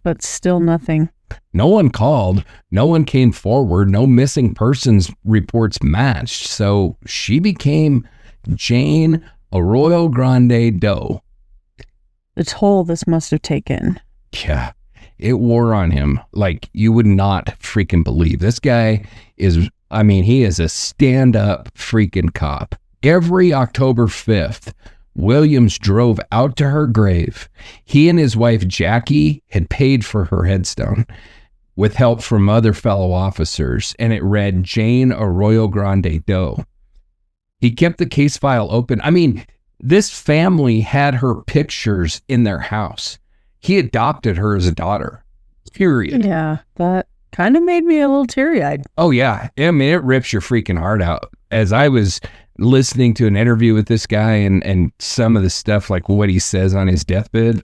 But still nothing. No one called. No one came forward. No missing persons reports matched. So she became Jane Arroyo Grande Doe. The toll this must have taken. Yeah. It wore on him like you would not freaking believe. This guy is, I mean, he is a stand-up freaking cop. Every October 5th, Williams drove out to her grave. He and his wife, Jackie, had paid for her headstone with help from other fellow officers, and it read Jane Arroyo Grande Doe. He kept the case file open. I mean, this family had her pictures in their house. He adopted her as a daughter, period. Yeah, that kind of made me a little teary-eyed. Oh, yeah. I mean, it rips your freaking heart out. As I was listening to an interview with this guy and some of the stuff, like what he says on his deathbed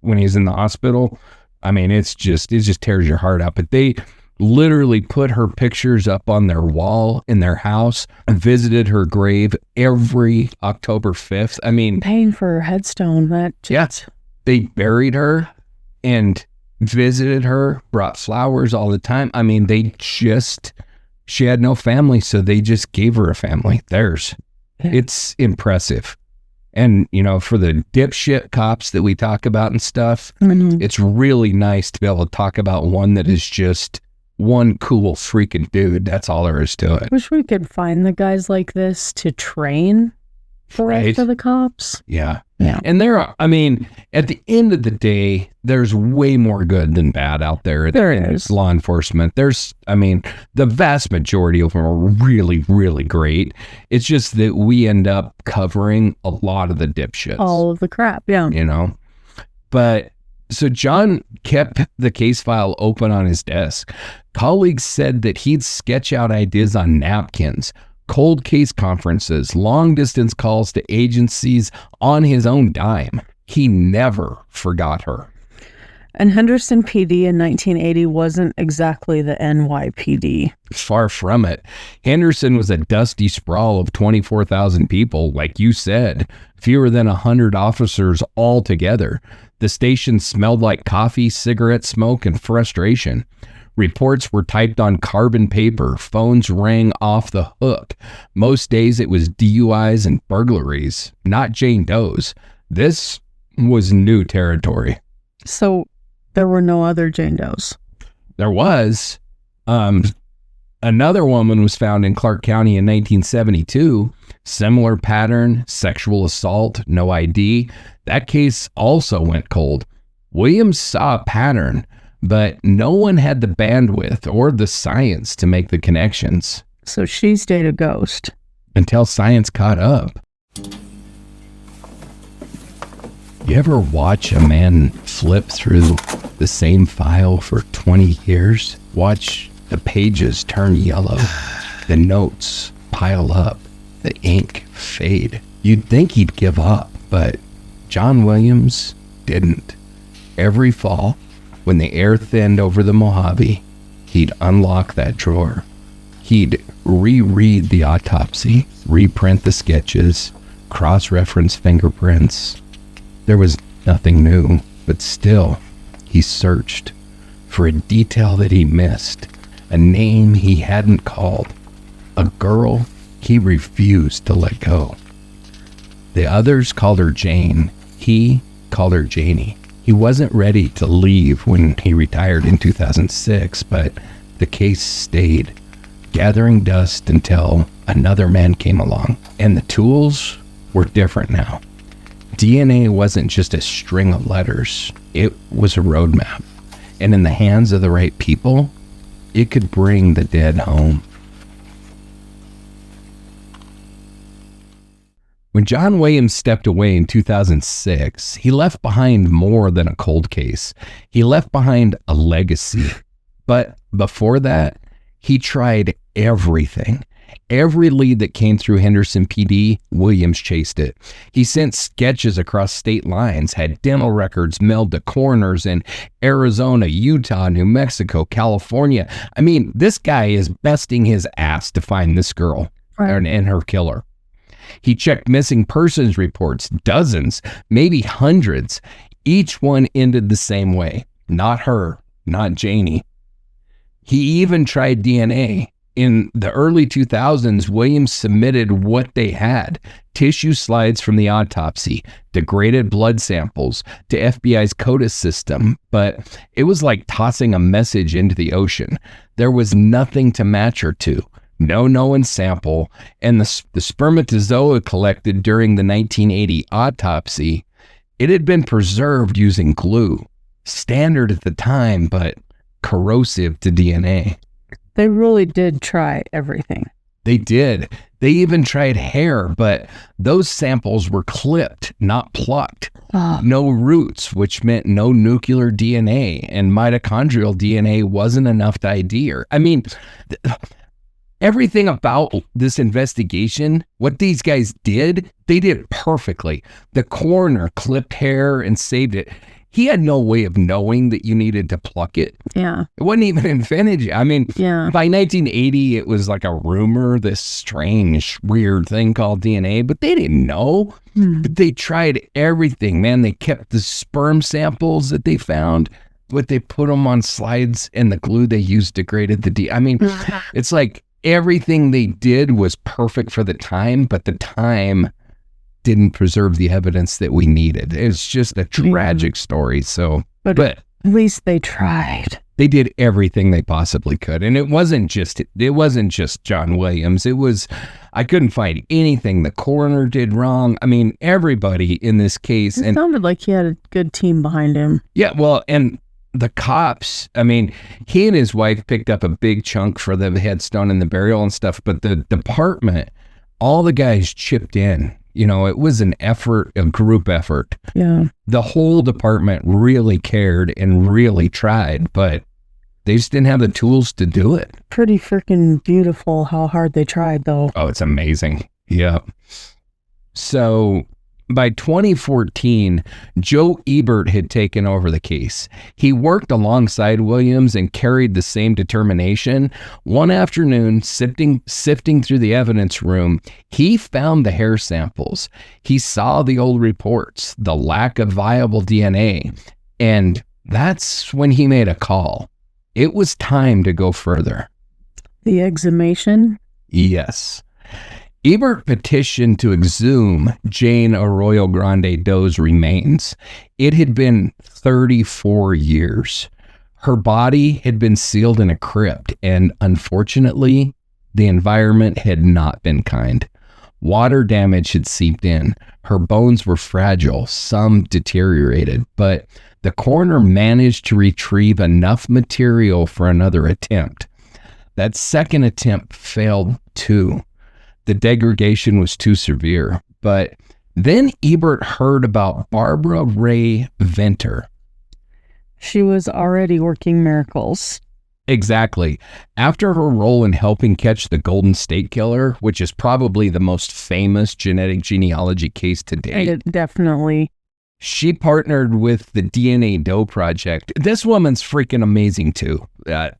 when he's in the hospital, I mean, it just tears your heart out. But they literally put her pictures up on their wall in their house and visited her grave every October 5th. I mean, paying for her headstone. They buried her and visited her, brought flowers all the time. I mean, she had no family, so they just gave her a family, theirs. Yeah. It's impressive. And, you know, for the dipshit cops that we talk about and stuff, it's really nice to be able to talk about one that is just one cool freaking dude. That's all there is to it. Wish we could find the guys like this to train the rest of the cops. Yeah. And I mean, at the end of the day, there's way more good than bad out there. There is. Law enforcement. The vast majority of them are really, really great. It's just that we end up covering a lot of the dipshits. All of the crap, yeah. You know? But So John kept the case file open on his desk. Colleagues said that he'd sketch out ideas on napkins, cold case conferences, long distance calls to agencies on his own dime. He never forgot her. And Henderson PD in 1980 wasn't exactly the NYPD. Far from it. Henderson was a dusty sprawl of 24,000 people, like you said, fewer than 100 officers altogether. The station smelled like coffee, cigarette smoke, and frustration. Reports were typed on carbon paper. Phones rang off the hook. Most days it was DUIs and burglaries, not Jane Doe's. This was new territory. So there were no other Jane Does. There was. Another woman was found in Clark County in 1972. Similar pattern, sexual assault, no ID. That case also went cold. Williams saw a pattern, but no one had the bandwidth or the science to make the connections. So she stayed a ghost. Until science caught up. You ever watch a man flip through the same file for 20 years? Watch the pages turn yellow, the notes pile up, the ink fade. You'd think he'd give up, but John Williams didn't. Every fall, when the air thinned over the Mojave, he'd unlock that drawer. He'd reread the autopsy, reprint the sketches, cross-reference fingerprints. There was nothing new, but still, he searched for a detail that he missed, a name he hadn't called, a girl he refused to let go. The others called her Jane. He called her Janie. He wasn't ready to leave when he retired in 2006, but the case stayed, gathering dust until another man came along. And the tools were different now. DNA wasn't just a string of letters. It was a roadmap. And in the hands of the right people, it could bring the dead home. When John Williams stepped away in 2006, he left behind more than a cold case. He left behind a legacy. But before that, he tried everything. Every lead that came through Henderson PD, Williams chased it. He sent sketches across state lines, had dental records mailed to coroners in Arizona, Utah, New Mexico, California. I mean, this guy is besting his ass to find this girl and her killer. He checked missing persons reports, dozens, maybe hundreds. Each one ended the same way. Not her, not Janie. He even tried DNA. In the early 2000s, Williams submitted what they had: tissue slides from the autopsy, degraded blood samples to FBI's CODIS system, but it was like tossing a message into the ocean. There was nothing to match her to. No known sample, and the spermatozoa collected during the 1980 autopsy, it had been preserved using glue. Standard at the time, but corrosive to DNA. They really did try everything. They did. They even tried hair, but those samples were clipped, not plucked. No roots, which meant no nuclear DNA, and mitochondrial DNA wasn't enough to ID her. I mean, everything about this investigation, what these guys did, they did perfectly. The coroner clipped hair and saved it. He had no way of knowing that you needed to pluck it. Yeah. It wasn't even invented yet. I mean, by 1980, it was like a rumor, this strange, weird thing called DNA, but they didn't know. But they tried everything, man. They kept the sperm samples that they found, but they put them on slides, and the glue they used degraded the DNA. I mean, it's like everything they did was perfect for the time, but the time didn't preserve the evidence that we needed. It's just a tragic story. So, but at least they tried. They did everything they possibly could, and it wasn't just John Williams. It was, I couldn't find anything the coroner did wrong. I mean, everybody in this case. It sounded like he had a good team behind him. Yeah, well, and the cops, I mean, he and his wife picked up a big chunk for the headstone and the burial and stuff, but the department, all the guys chipped in. it was an effort, a group effort. Yeah. The whole department really cared and really tried, but they just didn't have the tools to do it. Pretty freaking beautiful how hard they tried, though. Oh, it's amazing. Yeah. So by 2014, Joe Ebert had taken over the case. He worked alongside Williams and carried the same determination. One afternoon, sifting through the evidence room, he found the hair samples. He saw the old reports, the lack of viable DNA, and that's when he made a call. It was time to go further. The exhumation? Yes. Ebert petitioned to exhume Jane Arroyo Grande Doe's remains. It had been 34 years. Her body had been sealed in a crypt, and unfortunately, the environment had not been kind. Water damage had seeped in. Her bones were fragile, some deteriorated, but the coroner managed to retrieve enough material for another attempt. That second attempt failed too. The degradation was too severe. But then Ebert heard about Barbara Ray Venter. She was already working miracles. Exactly. After her role in helping catch the Golden State Killer, which is probably the most famous genetic genealogy case to date. Definitely. She partnered with the DNA Doe Project. This woman's freaking amazing too.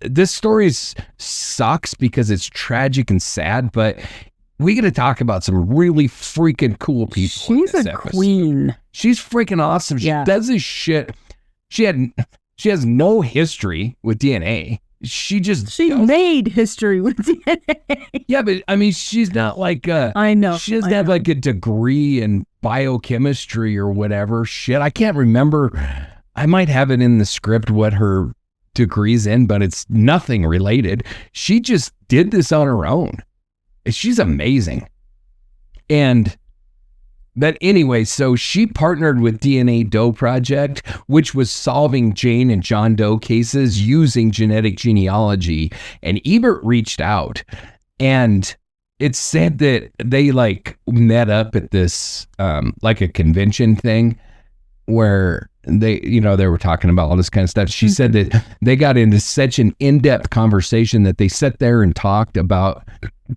This story sucks because it's tragic and sad, but we got to talk about some really freaking cool people. She's a queen. She's freaking awesome. Yeah. She does this shit. She has no history with DNA. She made history with DNA. Yeah, but I mean, she's not like I know. She doesn't have like a degree in biochemistry or whatever. Shit, I can't remember. I might have it in the script what her degree's in, but it's nothing related. She just did this on her own. She's amazing. But anyway, so she partnered with DNA Doe Project, which was solving Jane and John Doe cases using genetic genealogy. And Ebert reached out, and it said that they like met up at this like a convention thing where they were talking about all this kind of stuff. She said that they got into such an in-depth conversation that they sat there and talked about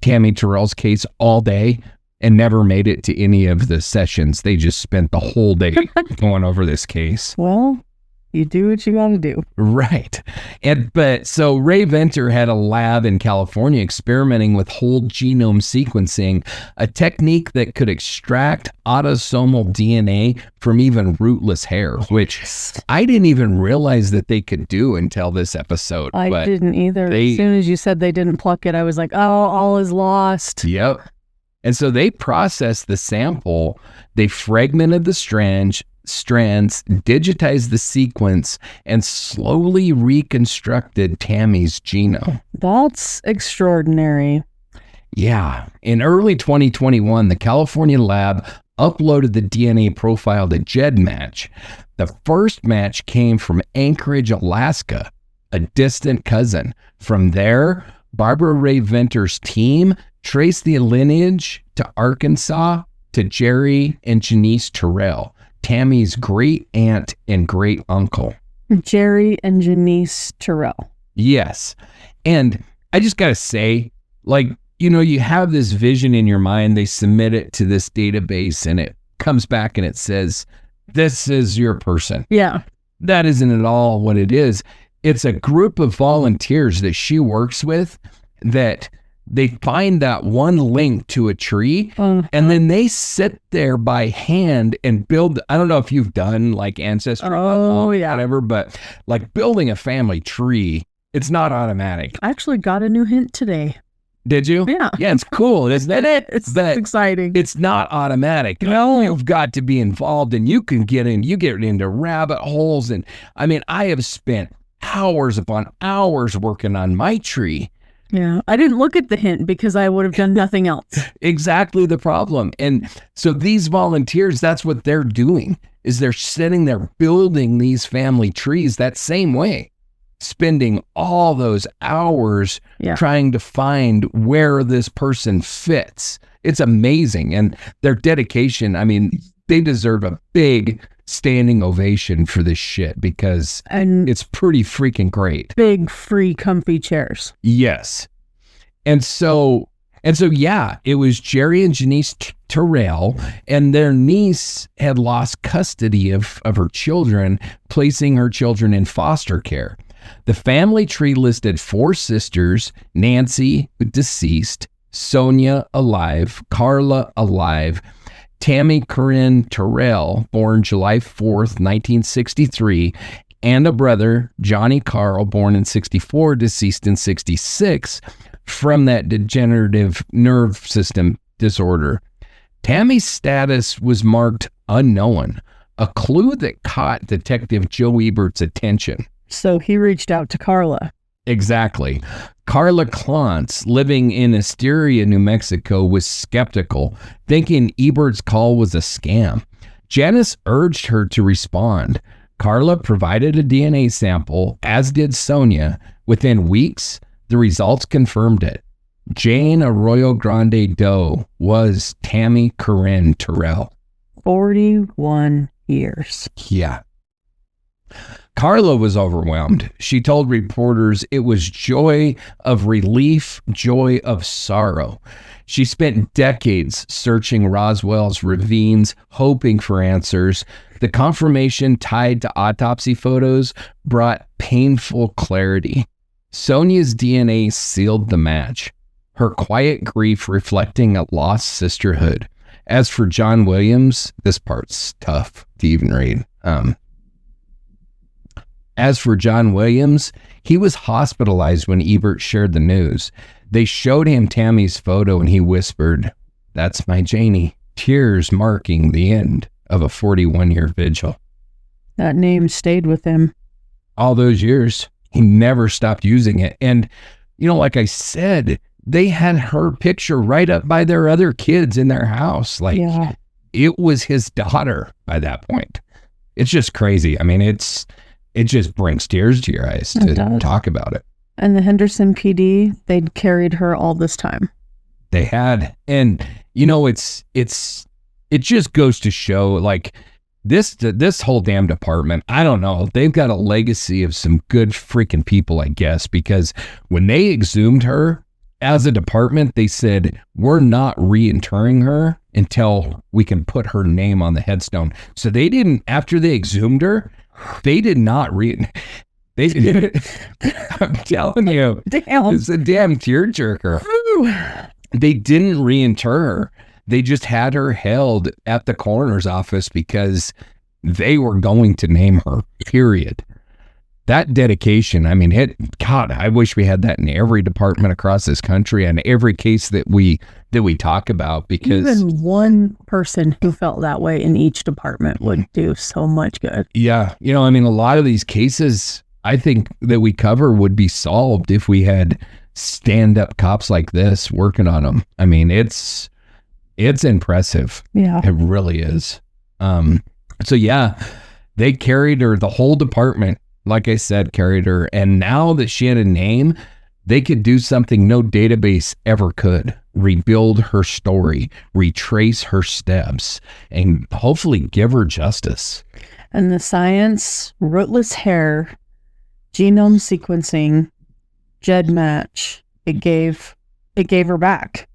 Tammy Terrell's case all day and never made it to any of the sessions. They just spent the whole day going over this case. Well, you do what you gotta do. Right. But so Ray Venter had a lab in California experimenting with whole genome sequencing, a technique that could extract autosomal DNA from even rootless hair, which I didn't even realize that they could do until this episode. I didn't either. As soon as you said they didn't pluck it, I was like, oh, all is lost. Yep. And so they processed the sample, they fragmented the strands, digitized the sequence, and slowly reconstructed Tammy's genome. That's extraordinary. Yeah. In early 2021, the California lab uploaded the DNA profile to GEDmatch. The first match came from Anchorage, Alaska, a distant cousin. From there, Barbara Ray Venter's team traced the lineage to Arkansas to Jerry and Janice Terrell, Tammy's great aunt and great uncle. Jerry and Janice Terrell. Yes. And I just got to say, like, you have this vision in your mind, they submit it to this database and it comes back and it says, this is your person. Yeah. That isn't at all what it is. It's a group of volunteers that she works with that they find that one link to a tree and then they sit there by hand and build. I don't know if you've done like ancestry, whatever, but like building a family tree, it's not automatic. I actually got a new hint today. Did you? Yeah. Yeah, it's cool, isn't it? It's exciting. It's not automatic. You've got to be involved and you get into rabbit holes. And I mean, I have spent hours upon hours working on my tree. Yeah, I didn't look at the hint because I would have done nothing else. Exactly the problem. And so these volunteers, that's what they're doing, is they're sitting there building these family trees that same way, spending all those hours trying to find where this person fits It's amazing. And their dedication, I mean, they deserve a big standing ovation for this shit because it's pretty freaking great. Big, free, comfy chairs. Yes. And so, yeah, it was Jerry and Janice Terrell, and their niece had lost custody of her children, placing her children in foster care. The family tree listed 4 sisters: Nancy, deceased; Sonia, alive; Carla, alive; Tammy Corrine Terrell, born July 4th, 1963, and a brother, Johnny Carl, born in 64, deceased in 66, from that degenerative nerve system disorder. Tammy's status was marked unknown, a clue that caught Detective Joe Ebert's attention. So he reached out to Carla. Exactly. Carla Clontz, living in Asteria, New Mexico, was skeptical, thinking Ebert's call was a scam. Janice urged her to respond. Carla provided a DNA sample, as did Sonia. Within weeks, the results confirmed it. Jane Arroyo Grande Doe was Tammy Corrine Terrell. 41 years. Yeah. Carla was overwhelmed. She told reporters it was joy of relief, joy of sorrow. She spent decades searching Roswell's ravines, hoping for answers. The confirmation tied to autopsy photos brought painful clarity. Sonia's DNA sealed the match, her quiet grief reflecting a lost sisterhood. As for John Williams, this part's tough to even read. As for John Williams, he was hospitalized when Ebert shared the news. They showed him Tammy's photo and he whispered, "That's my Janie," tears marking the end of a 41-year vigil. That name stayed with him. All those years, he never stopped using it. And, you know, like I said, they had her picture right up by their other kids in their house. Like, It was his daughter by that point. It's just crazy. I mean, it just brings tears to your eyes to talk about it. And the Henderson PD, they'd carried her all this time. They had. And, you know, it just goes to show, like, this whole damn department, I don't know, they've got a legacy of some good freaking people, I guess, because when they exhumed her as a department, they said, we're not reinterring her until we can put her name on the headstone. So they didn't, after they exhumed her, they did not they did. I'm telling you, it's a damn tearjerker. They didn't reinter her. They just had her held at the coroner's office because they were going to name her, period. That dedication, I mean, God, I wish we had that in every department across this country and every case that we talk about, because even one person who felt that way in each department would do so much good. Yeah. You know, I mean, a lot of these cases I think that we cover would be solved if we had stand-up cops like this working on them. I mean, it's impressive. Yeah. It really is. So yeah, they carried her, the whole department, like I said, carried her. And now that she had a name, they could do something no database ever could: rebuild her story, retrace her steps, and hopefully give her justice. And the science, rootless hair, genome sequencing, GEDmatch, it gave her back.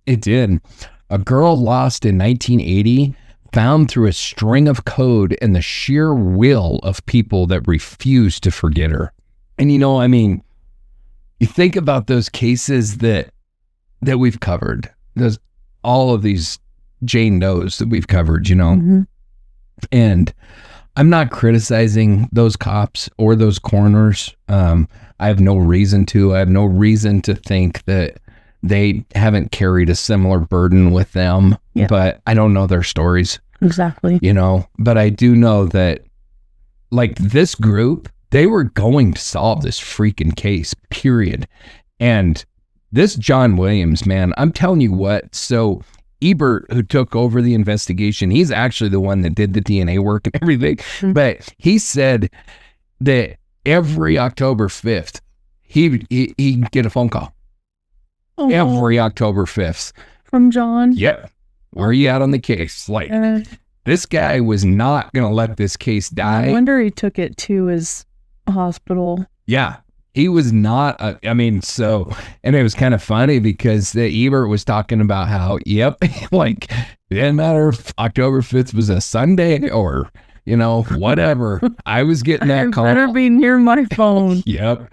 It did. A girl lost in 1980, found through a string of code and the sheer will of people that refused to forget her. And, you know, I mean, you think about those cases that we've covered, all of these Jane Does that we've covered, you know, and I'm not criticizing those cops or those coroners. I have no reason to. I have no reason to think that they haven't carried a similar burden with them, but I don't know their stories. Exactly. You know, but I do know that, like, this group, they were going to solve this freaking case, period. And this John Williams, man, I'm telling you what. So Ebert, who took over the investigation, he's actually the one that did the DNA work and everything. But he said that every October 5th, he'd get a phone call. Every October 5th from John? Yep. Where are you at on the case? Like, this guy was not going to let this case die. I wonder he took it to his hospital. Yeah. He was not, and it was kind of funny because Ebert was talking about how, like, it didn't matter if October 5th was a Sunday or, whatever. I was getting that call. Better be near my phone. Yep.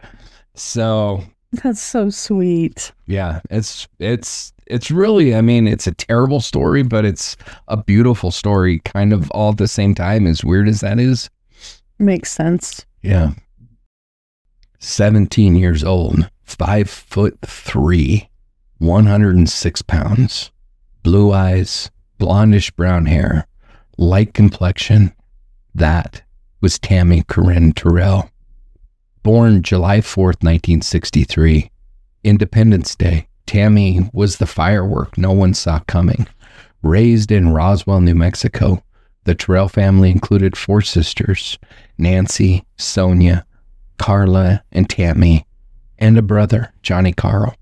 So. That's so sweet. Yeah. It's really, it's a terrible story, but it's a beautiful story kind of all at the same time, as weird as that is. Makes sense. Yeah. 17 years old, 5'3", 106 pounds, blue eyes, blondish brown hair, light complexion. That was Tammy Corrine Terrell. Born July 4th, 1963, Independence Day. Tammy was the firework no one saw coming. Raised in Roswell, New Mexico, the Terrell family included 4 sisters, Nancy, Sonia, Carla, and Tammy, and a brother, Johnny Carl.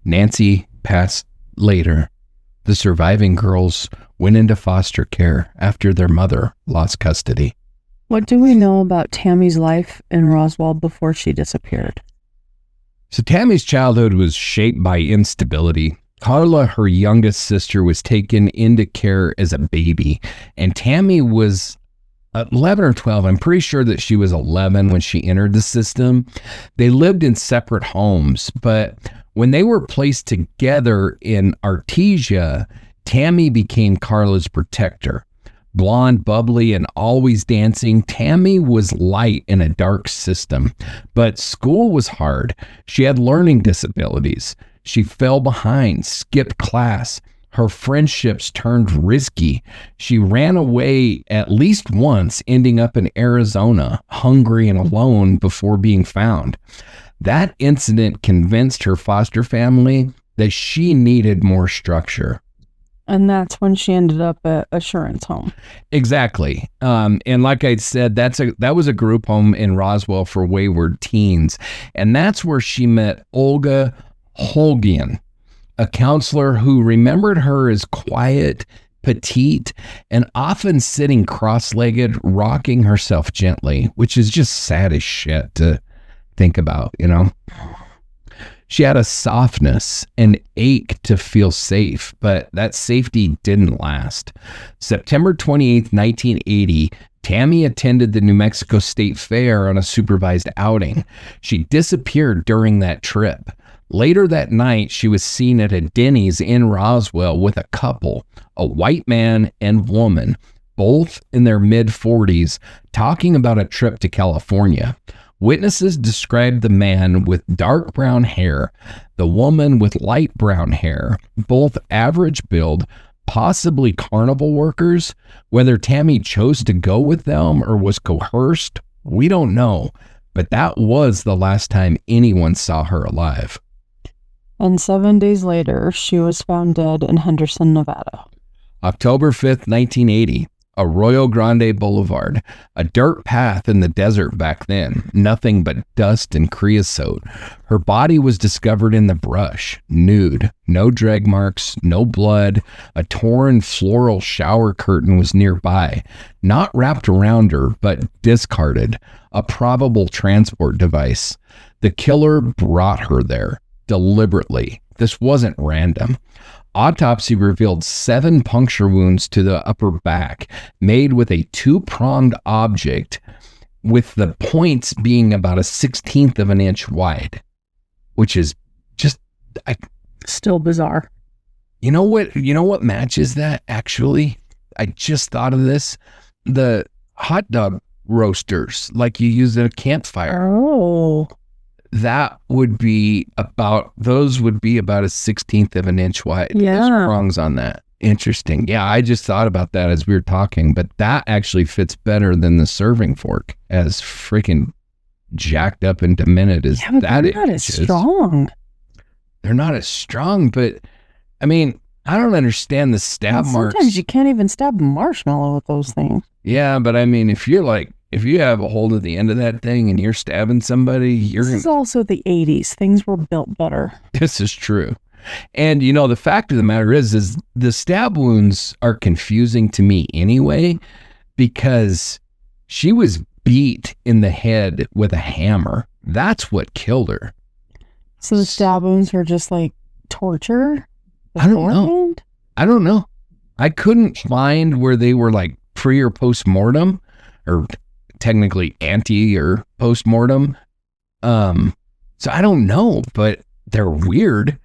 Nancy passed later. The surviving girls went into foster care after their mother lost custody. What do we know about Tammy's life in Roswell before she disappeared? So Tammy's childhood was shaped by instability. Carla, her youngest sister, was taken into care as a baby, and Tammy was 11 or 12. I'm pretty sure that she was 11 when she entered the system. They lived in separate homes, but when they were placed together in Artesia, Tammy became Carla's protector. Blonde, bubbly, and always dancing, Tammy was light in a dark system, but school was hard. She had learning disabilities. She fell behind, skipped class. Her friendships turned risky. She ran away at least once, ending up in Arizona, hungry and alone before being found. That incident convinced her foster family that she needed more structure. And that's when she ended up at Assurance Home. Exactly. And like I said, that was a group home in Roswell for wayward teens. And that's where she met Olga Holgian, a counselor who remembered her as quiet, petite, and often sitting cross-legged, rocking herself gently, which is just sad as shit to think about, She had a softness, an ache to feel safe, but that safety didn't last. September 28th, 1980, Tammy attended the New Mexico State Fair on a supervised outing. She disappeared during that trip. Later that night, she was seen at a Denny's in Roswell with a couple, a white man and woman, both in their mid-40s, talking about a trip to California. Witnesses described the man with dark brown hair, the woman with light brown hair, both average build, possibly carnival workers. Whether Tammy chose to go with them or was coerced, we don't know, but that was the last time anyone saw her alive. And 7 days later, she was found dead in Henderson, Nevada. October 5th, 1980. Arroyo Grande Boulevard, a dirt path in the desert back then, nothing but dust and creosote. Her body was discovered in the brush, nude, no drag marks, no blood. A torn floral shower curtain was nearby, not wrapped around her, but discarded, a probable transport device. The killer brought her there, deliberately. This wasn't random. Autopsy revealed 7 puncture wounds to the upper back, made with a 2-pronged object, with the points being about 1/16 of an inch wide, which is just still bizarre. You know what matches that, actually? I just thought of this. The hot dog roasters, like you use at a campfire. Oh. That would be about, those would be about 1/16 of an inch wide. Yeah. Those prongs on that. Interesting. Yeah, I just thought about that as we were talking, but that actually fits better than the serving fork, as freaking jacked up and demented as yeah, but that they're not as strong. They're not as strong, but I mean, I don't understand the stab marks. Sometimes you can't even stab marshmallow with those things. Yeah, but I mean, if you have a hold of the end of that thing and you're stabbing somebody, This is also the 80s. Things were built better. This is true. And, the fact of the matter is the stab wounds are confusing to me anyway, because she was beat in the head with a hammer. That's what killed her. So the stab wounds are just like torture? I don't know. I couldn't find where they were like pre or post-mortem, or technically anti or post-mortem. So I don't know, but they're weird.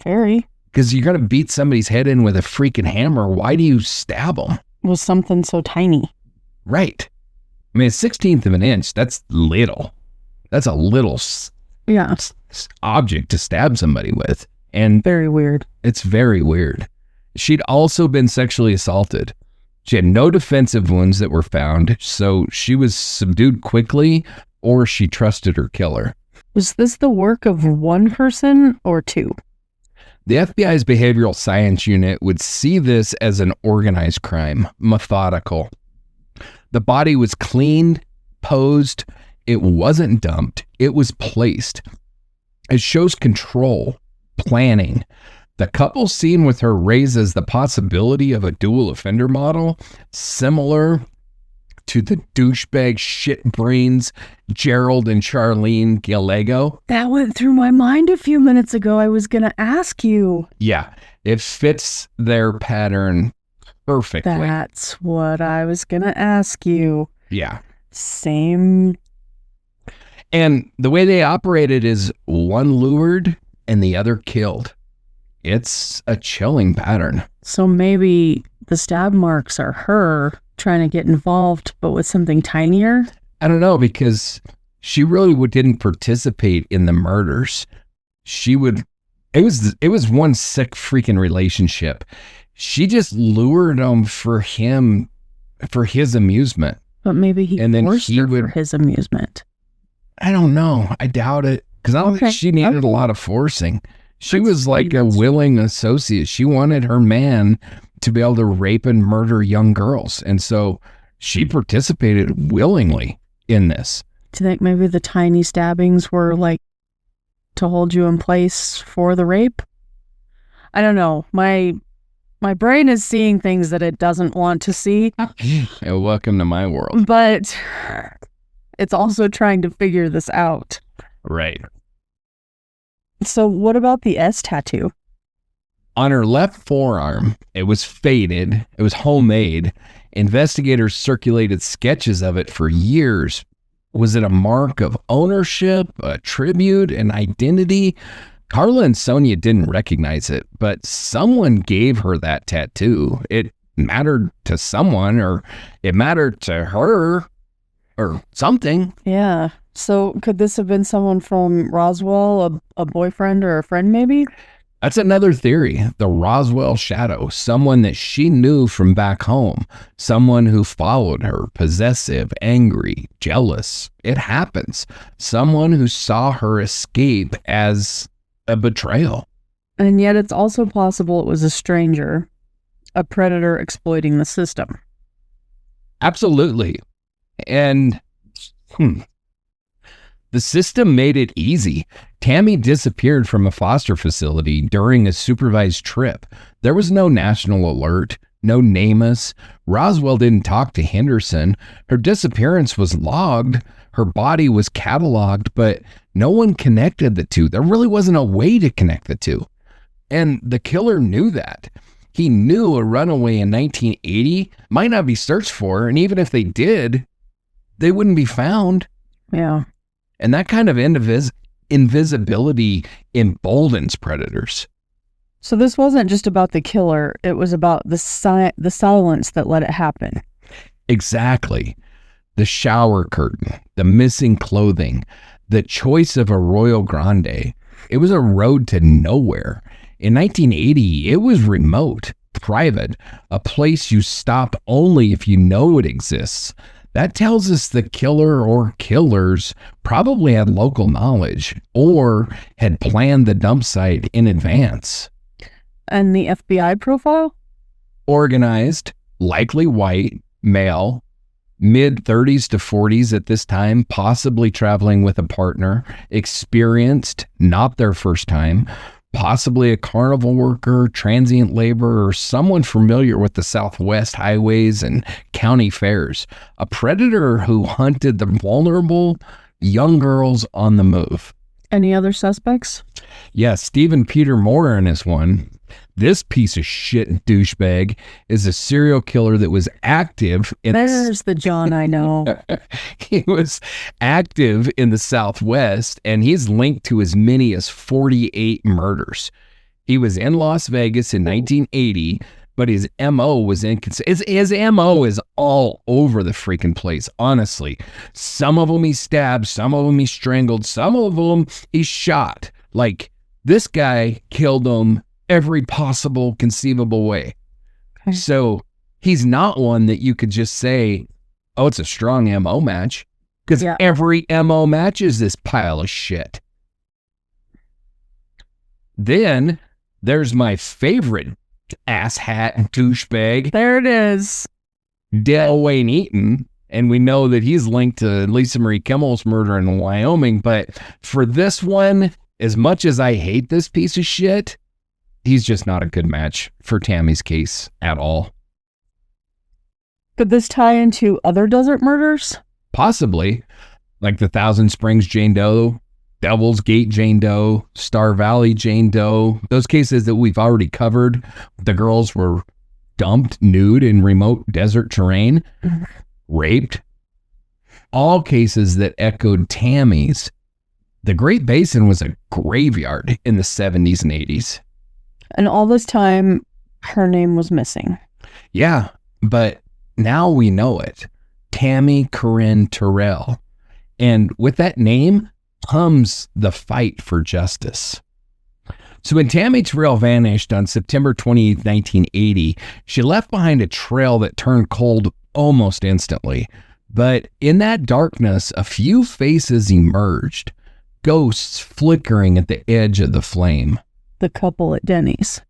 Very. Because you're going to beat somebody's head in with a freaking hammer. Why do you stab them? With something so tiny. Right. I mean, a 16th of an inch, that's little. That's a little object to stab somebody with. And very weird. It's very weird. She'd also been sexually assaulted. She had no defensive wounds that were found, so she was subdued quickly, or she trusted her killer. Was this the work of one person or two? The FBI's behavioral science unit would see this as an organized crime, methodical. The body was cleaned, posed, it wasn't dumped, it was placed. It shows control, planning. The couple seen with her raises the possibility of a dual offender model, similar to the douchebag shitbrains Gerald and Charlene Gallego. That went through my mind a few minutes ago. I was going to ask you. Yeah, it fits their pattern perfectly. That's what I was going to ask you. Yeah. Same. And the way they operated is one lured and the other killed. It's a chilling pattern. So maybe the stab marks are her trying to get involved, but with something tinier? I don't know, because she really didn't participate in the murders. It was one sick freaking relationship. She just lured him for his amusement. But maybe he forced her for his amusement. I don't know. I doubt it, because I don't think she needed a lot of forcing. She was like a willing associate. She wanted her man to be able to rape and murder young girls. And so she participated willingly in this. Do you think maybe the tiny stabbings were like to hold you in place for the rape? I don't know. My brain is seeing things that it doesn't want to see. Welcome to my world. But it's also trying to figure this out. Right. So what about the S tattoo? On her left forearm, it was faded. It was homemade. Investigators circulated sketches of it for years. Was it a mark of ownership, a tribute, an identity? Carla and Sonia didn't recognize it, but someone gave her that tattoo. It mattered to someone, or it mattered to her, or something. Yeah. So could this have been someone from Roswell, a boyfriend or a friend maybe? That's another theory. The Roswell shadow, someone that she knew from back home, someone who followed her, possessive, angry, jealous. It happens. Someone who saw her escape as a betrayal. And yet it's also possible it was a stranger, a predator exploiting the system. Absolutely. And the system made it easy. Tammy disappeared from a foster facility during a supervised trip. There was no national alert, no NamUs. Roswell didn't talk to Henderson. Her disappearance was logged. Her body was cataloged, but no one connected the two. There really wasn't a way to connect the two. And the killer knew that. He knew a runaway in 1980 might not be searched for, and even if they did, they wouldn't be found. Yeah. And that kind of invisibility emboldens predators. So this wasn't just about the killer. It was about the silence that let it happen. Exactly. The shower curtain, the missing clothing, the choice of a Royal Grande. It was a road to nowhere. In 1980, it was remote, private, a place you stop only if you know it exists. That tells us the killer or killers probably had local knowledge or had planned the dump site in advance. And the FBI profile? Organized, likely white, male, mid-30s to 40s at this time, possibly traveling with a partner, experienced, not their first time. possibly a carnival worker, transient laborer, or someone familiar with the Southwest highways and county fairs. A predator who hunted the vulnerable young girls on the move. Any other suspects? Yes, Stephen Peter Moran is one. This piece of shit douchebag is a serial killer that was active in... There's the John I know. He was active in the Southwest, and he's linked to as many as 48 murders. He was in Las Vegas in 1980, but his MO was inconsistent. His MO is all over the freaking place, honestly. Some of them he stabbed, some of them he strangled, some of them he shot. Like, this guy killed them every possible conceivable way. Okay. So he's not one that you could just say, oh, it's a strong MO match, because every MO match is this pile of shit. Then there's my favorite asshat and douchebag. There it is. Del Wayne Eaton. And we know that he's linked to Lisa Marie Kimmel's murder in Wyoming. But for this one, as much as I hate this piece of shit, he's just not a good match for Tammy's case at all. Could this tie into other desert murders? Possibly. Like the Thousand Springs Jane Doe, Devil's Gate Jane Doe, Star Valley Jane Doe. Those cases that we've already covered. The girls were dumped nude in remote desert terrain, raped. All cases that echoed Tammy's. The Great Basin was a graveyard in the 70s and 80s. And all this time, her name was missing. Yeah, but now we know it. Tammy Corrine Terrell. And with that name comes the fight for justice. So when Tammy Terrell vanished on September 28, 1980, she left behind a trail that turned cold almost instantly. But in that darkness, a few faces emerged, ghosts flickering at the edge of the flame. The couple at Denny's.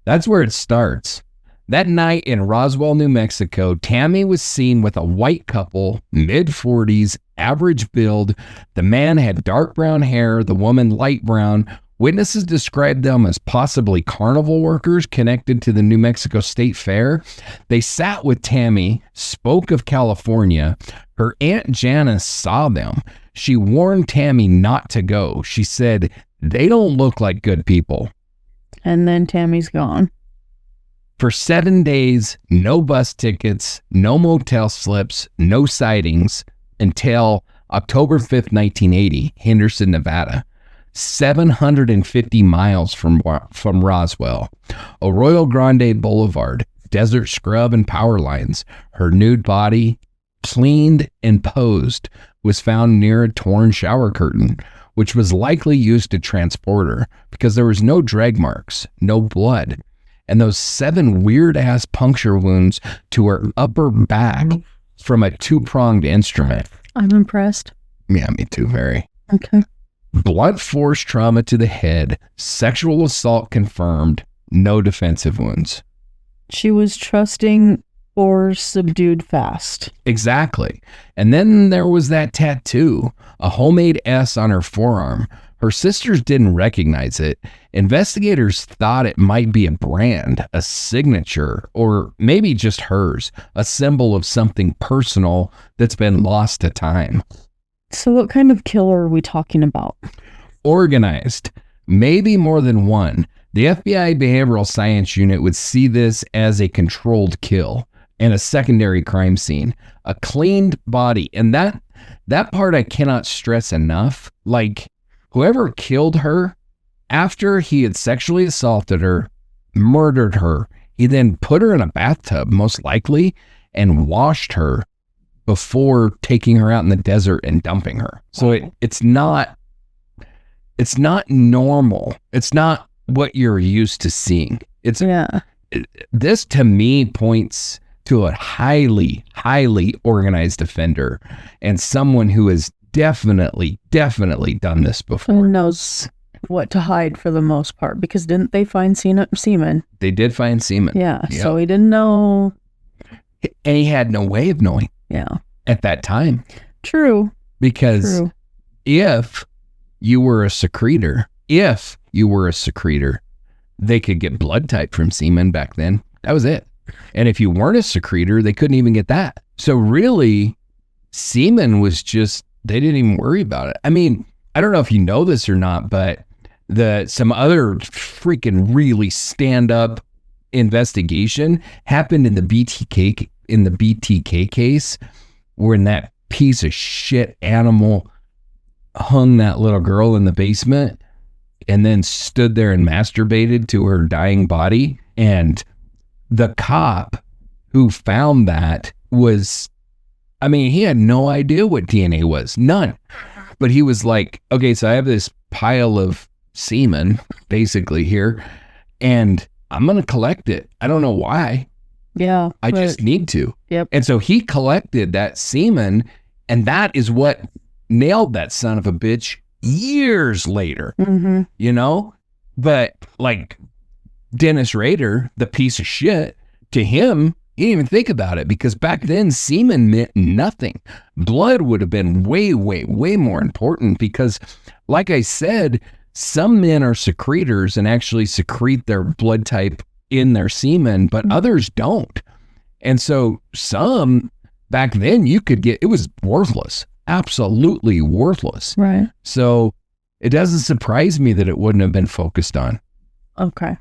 That's where it starts. That night in Roswell, New Mexico, Tammy was seen with a white couple, mid-40s, average build. The man had dark brown hair, the woman light brown. Witnesses described them as possibly carnival workers connected to the New Mexico State Fair. They sat with Tammy, spoke of California. Her Aunt Janice saw them. She warned Tammy not to go. She said, "They don't look like good people." And then Tammy's gone. For 7 days, no bus tickets, no motel slips, no sightings until October 5th, 1980, Henderson, Nevada. 750 miles from Roswell. Arroyo Grande Boulevard, desert scrub and power lines. Her nude body, cleaned and posed, was found near a torn shower curtain, which was likely used to transport her because there was no drag marks, no blood, and those 7 weird-ass puncture wounds to her upper back from a 2-pronged instrument. I'm impressed. Yeah, me too, very. Okay. Blunt force trauma to the head, sexual assault confirmed, no defensive wounds. She was trusting or subdued fast. Exactly. And then there was that tattoo, a homemade S on her forearm. Her sisters didn't recognize it. Investigators thought it might be a brand, a signature, or maybe just hers, a symbol of something personal that's been lost to time. So what kind of killer are we talking about? Organized, maybe more than one. The FBI Behavioral Science Unit would see this as a controlled kill and a secondary crime scene, a cleaned body. And that part I cannot stress enough. Like, whoever killed her, after he had sexually assaulted her, murdered her, he then put her in a bathtub, most likely, and washed her before taking her out in the desert and dumping her. So it's not normal. It's not what you're used to seeing. This to me points to a highly, highly organized offender and someone who has definitely done this before. And knows what to hide for the most part, because didn't they find semen? They did find semen. Yeah, yep. So he didn't know. And he had no way of knowing. Yeah. At that time. True. Because if you were a secretor if you were a secretor, they could get blood type from semen back then. That was it. And if you weren't a secretor, they couldn't even get that. So really, semen was just, they didn't even worry about it. I mean, I don't know if you know this or not, but some other freaking really stand-up investigation happened in the BTK case, when that piece of shit animal hung that little girl in the basement and then stood there and masturbated to her dying body. And the cop who found that was, I mean, he had no idea what DNA was, none. But he was like, okay, so I have this pile of semen basically here, and I'm going to collect it. I don't know why. Yeah. I just need to. Yep. And so he collected that semen, and that is what nailed that son of a bitch years later, you know? But like Dennis Rader, the piece of shit, to him, he didn't even think about it, because back then semen meant nothing. Blood would have been way, way, way more important, because like I said, some men are secretors and actually secrete their blood type in their semen, but others don't. And so some back then you could get, it was worthless, absolutely worthless. Right. So it doesn't surprise me that it wouldn't have been focused on. Okay.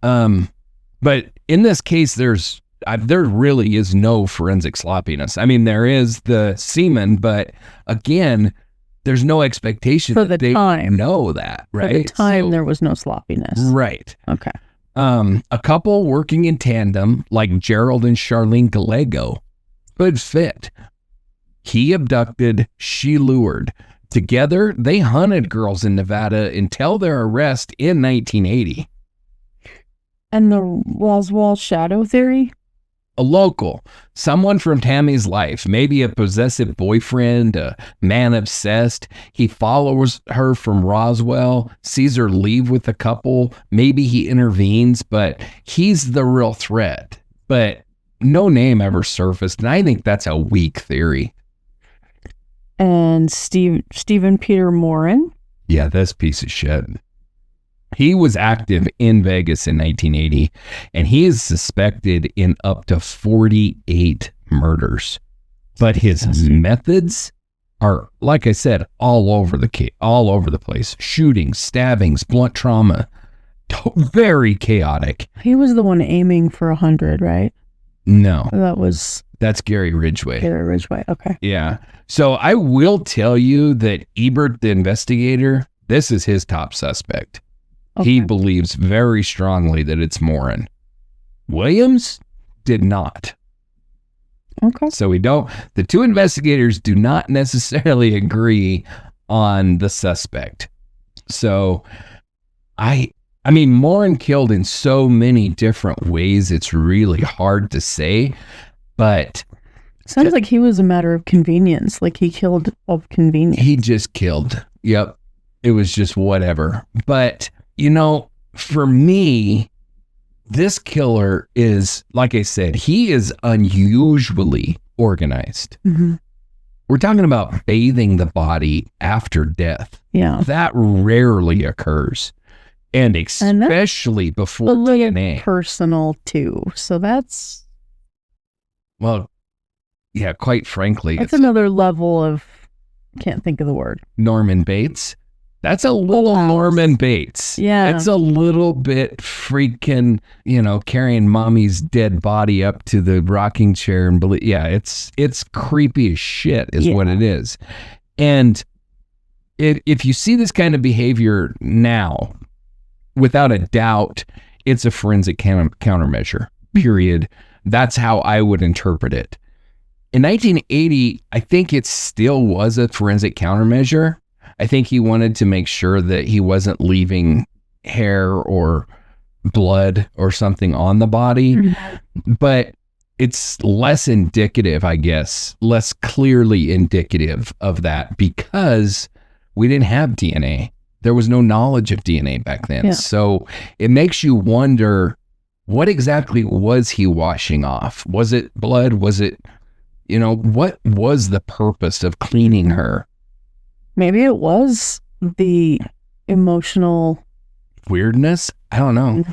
But in this case, there really is no forensic sloppiness. I mean, there is the semen, but again, there's no expectation for that they know that, right? For the time, there was no sloppiness. Right. Okay. A couple working in tandem, like Gerald and Charlene Gallego, good fit. He abducted, she lured. Together, they hunted girls in Nevada until their arrest in 1980. And the Roswell shadow theory? A local, someone from Tammy's life, maybe a possessive boyfriend, a man obsessed. He follows her from Roswell, sees her leave with a couple. Maybe he intervenes, but he's the real threat. But no name ever surfaced, and I think that's a weak theory. And Stephen Peter Morin? Yeah, this piece of shit. He was active in Vegas in 1980, and he is suspected in up to 48 murders. But his methods are, like I said, all over the place. Shootings, stabbings, blunt trauma. Very chaotic. He was the one aiming for 100, right? No. That's Gary Ridgway. Gary Ridgway, okay. Yeah. So I will tell you that Ebert, the investigator, this is his top suspect. Okay. He believes very strongly that it's Morin. Williams did not. Okay. So the two investigators do not necessarily agree on the suspect. So I mean, Morin killed in so many different ways, it's really hard to say, but sounds like he was a matter of convenience. Like he killed of convenience. He just killed. Yep. It was just whatever. But you know, for me, this killer is, like I said, he is unusually organized. Mm-hmm. We're talking about bathing the body after death. Yeah. That rarely occurs. And especially before DNA. Personal too. So that's... Well, yeah, quite frankly. That's another level of... Can't think of the word. Norman Bates. That's a little Norman Bates. Yeah. It's a little bit freaking, carrying mommy's dead body up to the rocking chair and it's creepy as shit is what it is. And if you see this kind of behavior now, without a doubt, it's a forensic countermeasure, period. That's how I would interpret it. In 1980, I think it still was a forensic countermeasure. I think he wanted to make sure that he wasn't leaving hair or blood or something on the body, but it's less indicative, I guess, less clearly indicative of that because we didn't have DNA. There was no knowledge of DNA back then. Yeah. So it makes you wonder, what exactly was he washing off? Was it blood? Was it, what was the purpose of cleaning her? Maybe it was the emotional weirdness. I don't know.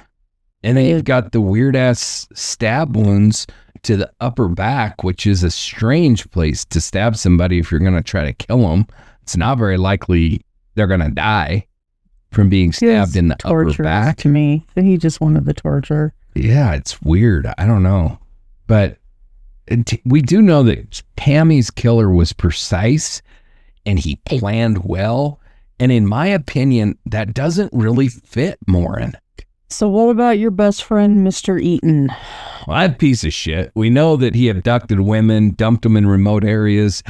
And then you've got the weird ass stab wounds to the upper back, which is a strange place to stab somebody if you're going to try to kill them. It's not very likely they're going to die from being stabbed in the upper back. To me, he just wanted the torture. Yeah, it's weird. I don't know. But we do know that Tammy's killer was precise and he planned well. And in my opinion, that doesn't really fit Morin. So what about your best friend, Mr. Eaton? Well, that piece of shit. We know that he abducted women, dumped them in remote areas.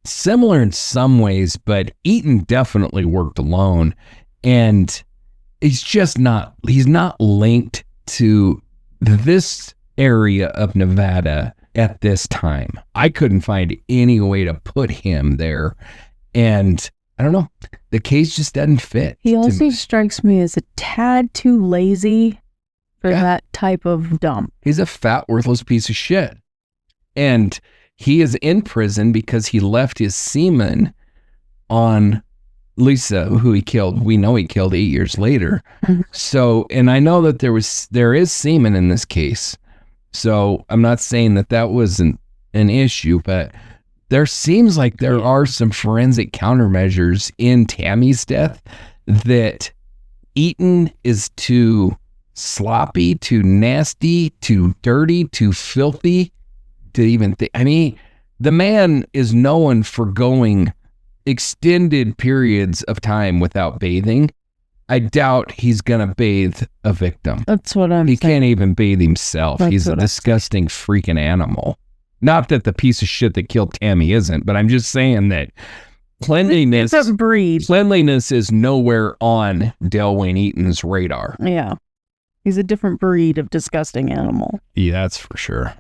Similar in some ways, but Eaton definitely worked alone. And he's not linked to this area of Nevada at this time. I couldn't find any way to put him there. And I don't know. The case just doesn't fit. He also strikes me as a tad too lazy for that type of dump. He's a fat, worthless piece of shit. And he is in prison because he left his semen on Lisa, who he killed. We know he killed 8 years later. So, and I know that there is semen in this case. So I'm not saying that wasn't an issue, but there seems like there are some forensic countermeasures in Tammy's death that Eaton is too sloppy, too nasty, too dirty, too filthy to even think. I mean, the man is known for going extended periods of time without bathing. I doubt he's going to bathe a victim. That's what I'm saying. He can't even bathe himself. He's a disgusting freaking animal. Not that the piece of shit that killed Tammy isn't, but I'm just saying that cleanliness is nowhere on Delwayne Eaton's radar. Yeah. He's a different breed of disgusting animal. Yeah, that's for sure.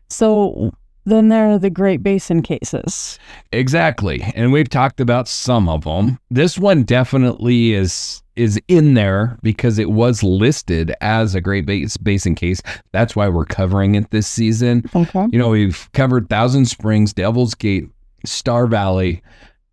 So then there are the Great Basin cases. Exactly. And we've talked about some of them. This one definitely is in there because it was listed as a Great Basin case. That's why we're covering it this season. Okay. You know, we've covered Thousand Springs, Devil's Gate, Star Valley.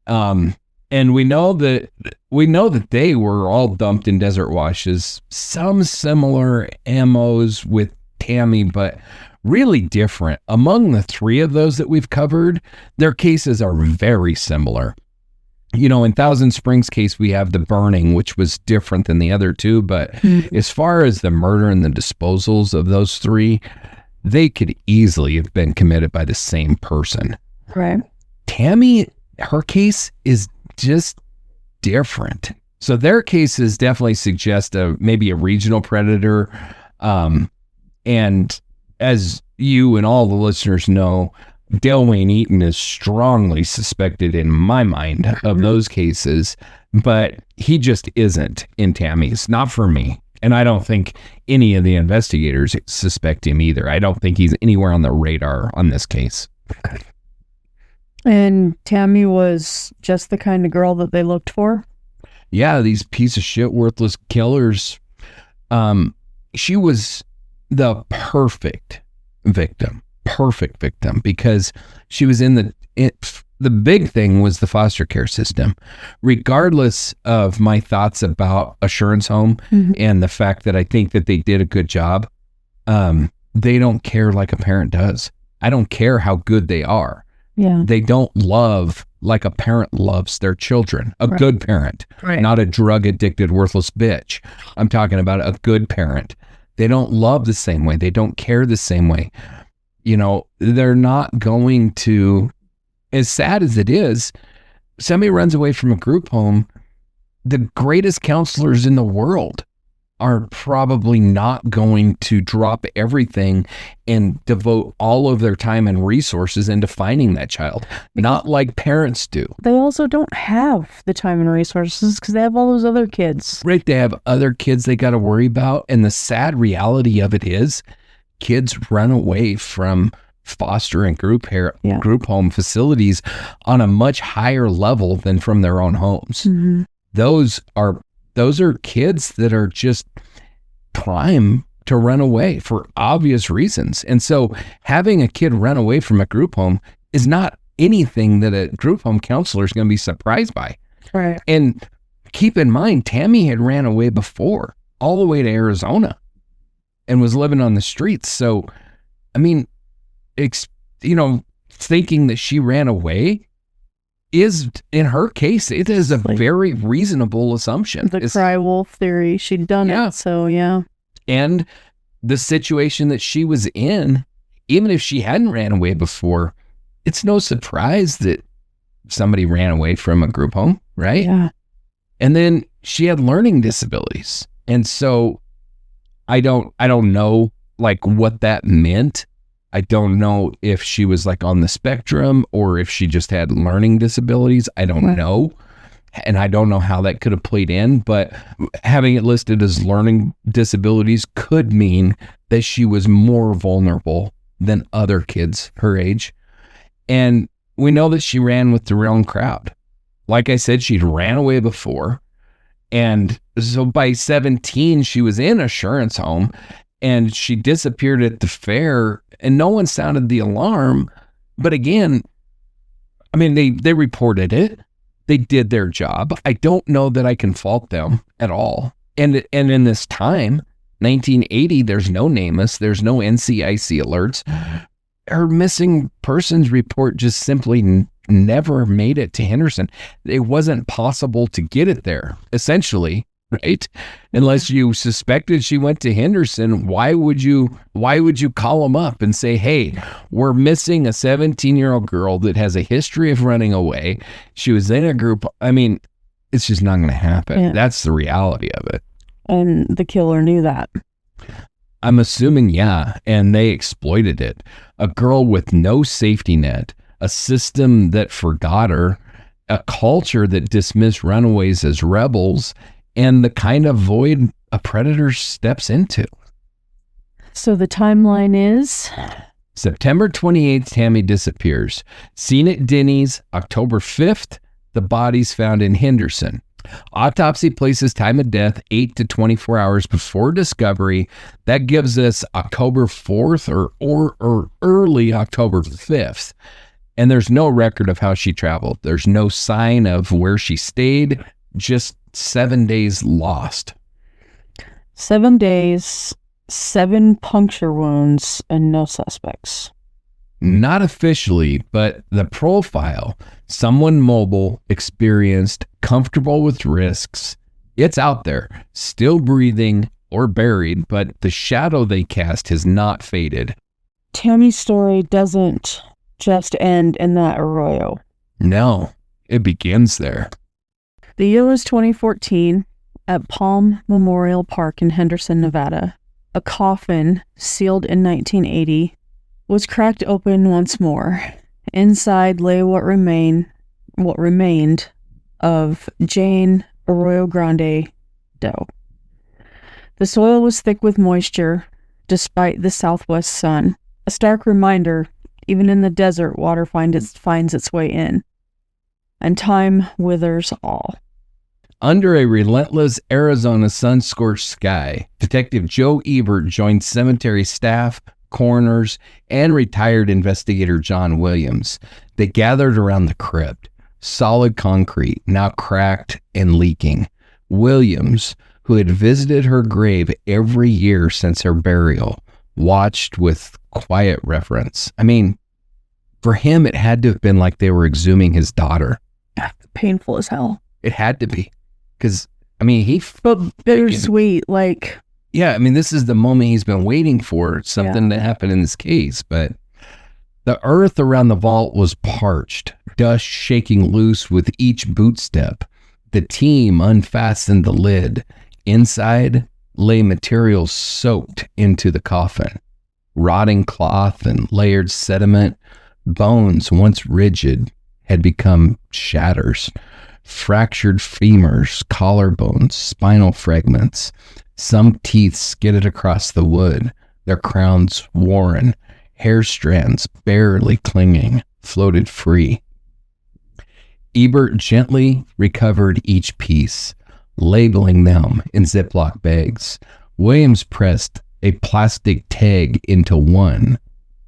And we know that they were all dumped in desert washes. Some similar MOs with Tammy, but really different. Among the three of those that we've covered, their cases are very similar. You know, in Thousand Springs case, we have the burning, which was different than the other two. But as far as the murder and the disposals of those three, they could easily have been committed by the same person. Right. Tammy, her case is just different. So their cases definitely suggest maybe a regional predator. And as you and all the listeners know, Delwayne Eaton is strongly suspected in my mind of those cases, but he just isn't in Tammy's, not for me. And I don't think any of the investigators suspect him either. I don't think he's anywhere on the radar on this case. And Tammy was just the kind of girl that they looked for? Yeah, these piece of shit, worthless killers. She was the perfect victim because she was in the big thing was the foster care system. Regardless of my thoughts about Assurance Home and the fact that I think that they did a good job, they don't care like a parent does. I don't care how good they are. Yeah. They don't love like a parent loves their children. A good parent, not a drug addicted, worthless bitch. I'm talking about a good parent. They don't love the same way. They don't care the same way. You know, they're not going to, as sad as it is, somebody runs away from a group home, the greatest counselors in the world are probably not going to drop everything and devote all of their time and resources into finding that child. Not like parents do. They also don't have the time and resources because they have all those other kids. Right. They have other kids they got to worry about. And the sad reality of it is kids run away from foster and group home facilities on a much higher level than from their own homes. Mm-hmm. Those are kids that are just prime to run away for obvious reasons. And so having a kid run away from a group home is not anything that a group home counselor is going to be surprised by. Right. And keep in mind, Tammy had ran away before, all the way to Arizona, and was living on the streets. So, I mean, thinking that she ran away is, in her case, it is a very reasonable assumption. The cry wolf theory. She'd done it, so yeah. And the situation that she was in, even if she hadn't ran away before, it's no surprise that somebody ran away from a group home, right? Yeah. And then she had learning disabilities. And so I don't know like what that meant. I don't know if she was like on the spectrum or if she just had learning disabilities. I don't know. And I don't know how that could have played in, but having it listed as learning disabilities could mean that she was more vulnerable than other kids her age. And we know that she ran with the wrong crowd. Like I said, she'd ran away before. And so by 17, she was in Assurance Home and she disappeared at the fair and no one sounded the alarm. But again, I mean, they reported it. They did their job. I don't know that I can fault them at all. And in this time, 1980, there's no NamUs, there's no NCIC alerts. Her missing persons report just simply never made it to Henderson. It wasn't possible to get it there, essentially, right? Unless you suspected she went to Henderson, why would you call them up and say, hey, we're missing a 17-year-old girl that has a history of running away. She was in a group. I mean, it's just not going to happen. Yeah. That's the reality of it. And the killer knew that. I'm assuming, yeah, and they exploited it. A girl with no safety net, a system that forgot her, a culture that dismissed runaways as rebels, and the kind of void a predator steps into. So the timeline is? September 28th, Tammy disappears. Seen at Denny's, October 5th, the body's found in Henderson. Autopsy places time of death 8 to 24 hours before discovery. That gives us October 4th or early October 5th. And there's no record of how she traveled. There's no sign of where she stayed. Just 7 days lost. 7 days, 7 puncture wounds, and no suspects. Not officially, but the profile, someone mobile, experienced, comfortable with risks. It's out there, still breathing or buried, but the shadow they cast has not faded. Tammy's story doesn't just end in that arroyo. No, it begins there. The year was 2014 at Palm Memorial Park in Henderson, Nevada. A coffin, sealed in 1980, was cracked open once more. Inside lay what remained of Jane Arroyo Grande Doe. The soil was thick with moisture, despite the southwest sun. A stark reminder, even in the desert, water finds its way in, and time withers all. Under a relentless Arizona sun-scorched sky, Detective Joe Ebert joined cemetery staff, coroners, and retired investigator John Williams. They gathered around the crypt, solid concrete, now cracked and leaking. Williams, who had visited her grave every year since her burial, watched with quiet reverence. I mean, for him, it had to have been like they were exhuming his daughter. Painful as hell. It had to be. Because, I mean, But bittersweet, like... Yeah, I mean, this is the moment he's been waiting for, something to happen in this case. But the earth around the vault was parched, dust shaking loose with each boot step. The team unfastened the lid. Inside lay materials soaked into the coffin. Rotting cloth and layered sediment. Bones, once rigid, had become shatters. Fractured femurs, collarbones, spinal fragments. Some teeth skidded across the wood, their crowns worn, hair strands barely clinging, floated free. Ebert gently recovered each piece, labeling them in Ziploc bags. Williams pressed a plastic tag into one,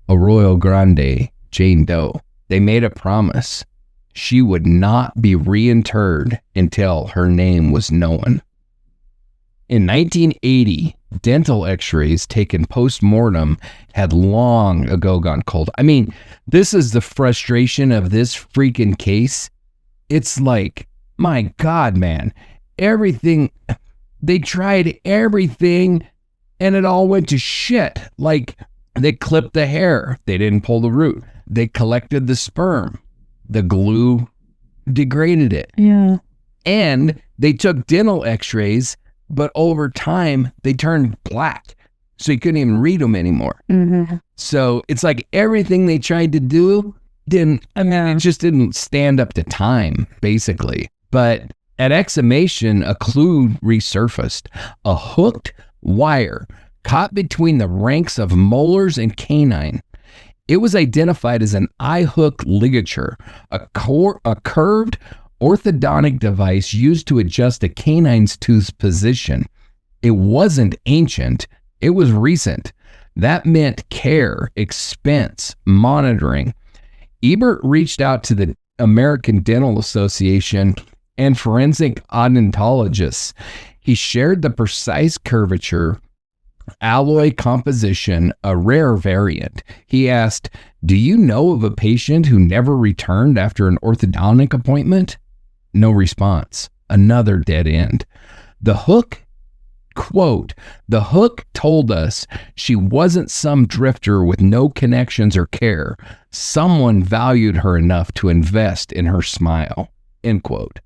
Arroyo Grande, Jane Doe. They made a promise. she would not be reinterred until her name was known. In 1980, dental x-rays taken post-mortem had long ago gone cold. I mean, this is the frustration of this freaking case. It's like, my God, man, everything, they tried everything and it all went to shit. Like, they clipped the hair. They didn't pull the root. They collected the sperm. The glue degraded it. Yeah. And they took dental x-rays, but over time, they turned black. So you couldn't even read them anymore. Mm-hmm. So it's like everything they tried to do it just didn't stand up to time, basically. But at exhumation, a clue resurfaced. A hooked wire caught between the ranks of molars and canine. It was identified as an eye hook ligature, a curved orthodontic device used to adjust a canine's tooth's position. It wasn't ancient, it was recent. That meant care, expense, monitoring. Ebert reached out to the American Dental Association and forensic odontologists. He shared the precise curvature, alloy composition, a rare variant. He asked, "Do you know of a patient who never returned after an orthodontic appointment?" No response. Another dead end. The hook, quote, "The hook told us she wasn't some drifter with no connections or care. Someone valued her enough to invest in her smile," end quote.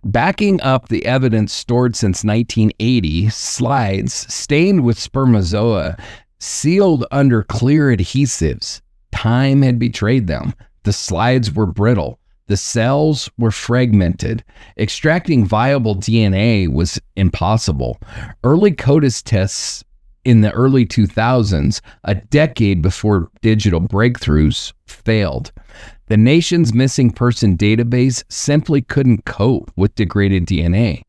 Backing up the evidence stored since 1980, slides stained with spermazoa, sealed under clear adhesives. Time had betrayed them. The slides were brittle. The cells were fragmented. Extracting viable DNA was impossible. Early CODIS tests in the early 2000s, a decade before digital breakthroughs, failed. The nation's missing person database simply couldn't cope with degraded DNA.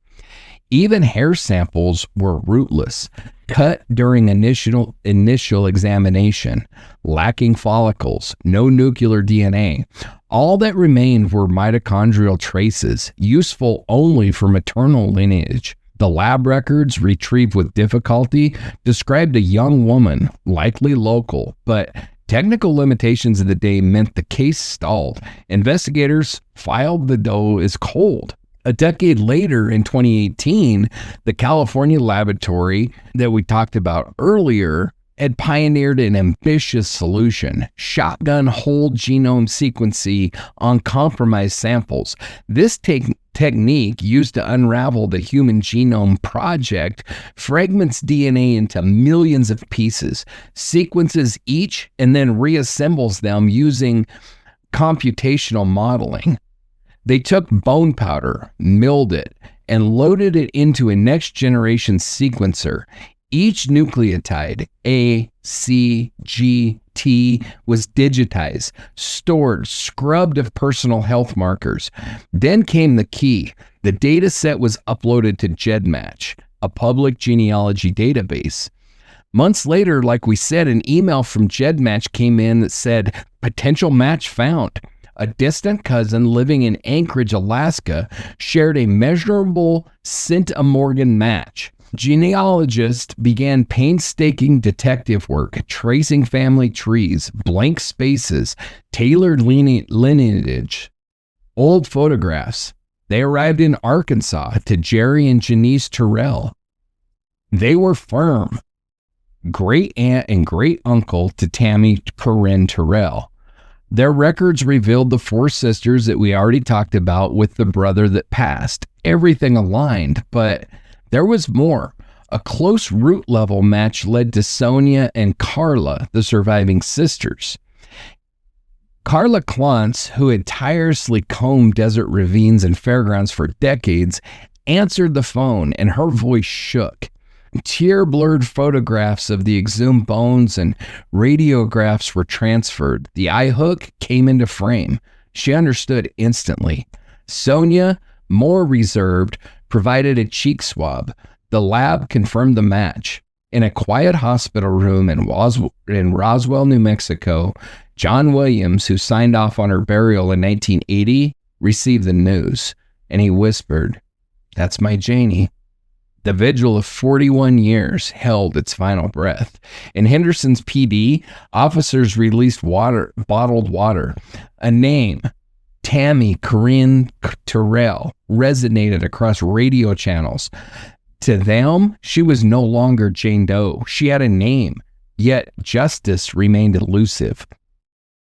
Even hair samples were rootless, cut during initial examination, lacking follicles, no nuclear DNA. All that remained were mitochondrial traces, useful only for maternal lineage. The lab records, retrieved with difficulty, described a young woman, likely local, but technical limitations of the day meant the case stalled. Investigators filed the doe as cold. A decade later, in 2018, the California laboratory that we talked about earlier had pioneered an ambitious solution: shotgun whole genome sequencing on compromised samples. This technique, used to unravel the Human Genome Project, fragments DNA into millions of pieces, sequences each, and then reassembles them using computational modeling. They took bone powder, milled it, and loaded it into a next-generation sequencer. Each nucleotide, A, C, G, T, was digitized, stored, scrubbed of personal health markers. Then came the key. The data set was uploaded to GEDmatch, a public genealogy database. Months later, like we said, an email from GEDmatch came in that said, "Potential match found." A distant cousin living in Anchorage, Alaska, shared a measurable centimorgan match. Genealogists began painstaking detective work, tracing family trees, blank spaces, tailored lineage, old photographs. They arrived in Arkansas to Jerry and Janice Terrell. They were firm. Great aunt and great uncle to Tammy Corrine Terrell. Their records revealed the four sisters that we already talked about with the brother that passed. Everything aligned, but there was more. A close root level match led to Sonia and Carla, the surviving sisters. Carla Klontz, who had tirelessly combed desert ravines and fairgrounds for decades, answered the phone, and her voice shook. Tear-blurred photographs of the exhumed bones and radiographs were transferred. The eye hook came into frame. She understood instantly. Sonia, more reserved, provided a cheek swab. The lab confirmed the match. In a quiet hospital room in Roswell, New Mexico, John Williams, who signed off on her burial in 1980, received the news, and he whispered, "That's my Janie." The vigil of 41 years held its final breath. In Henderson's PD, officers released bottled water. A name, Tammy Corrine Terrell, resonated across radio channels. To them, she was no longer Jane Doe. She had a name, yet justice remained elusive.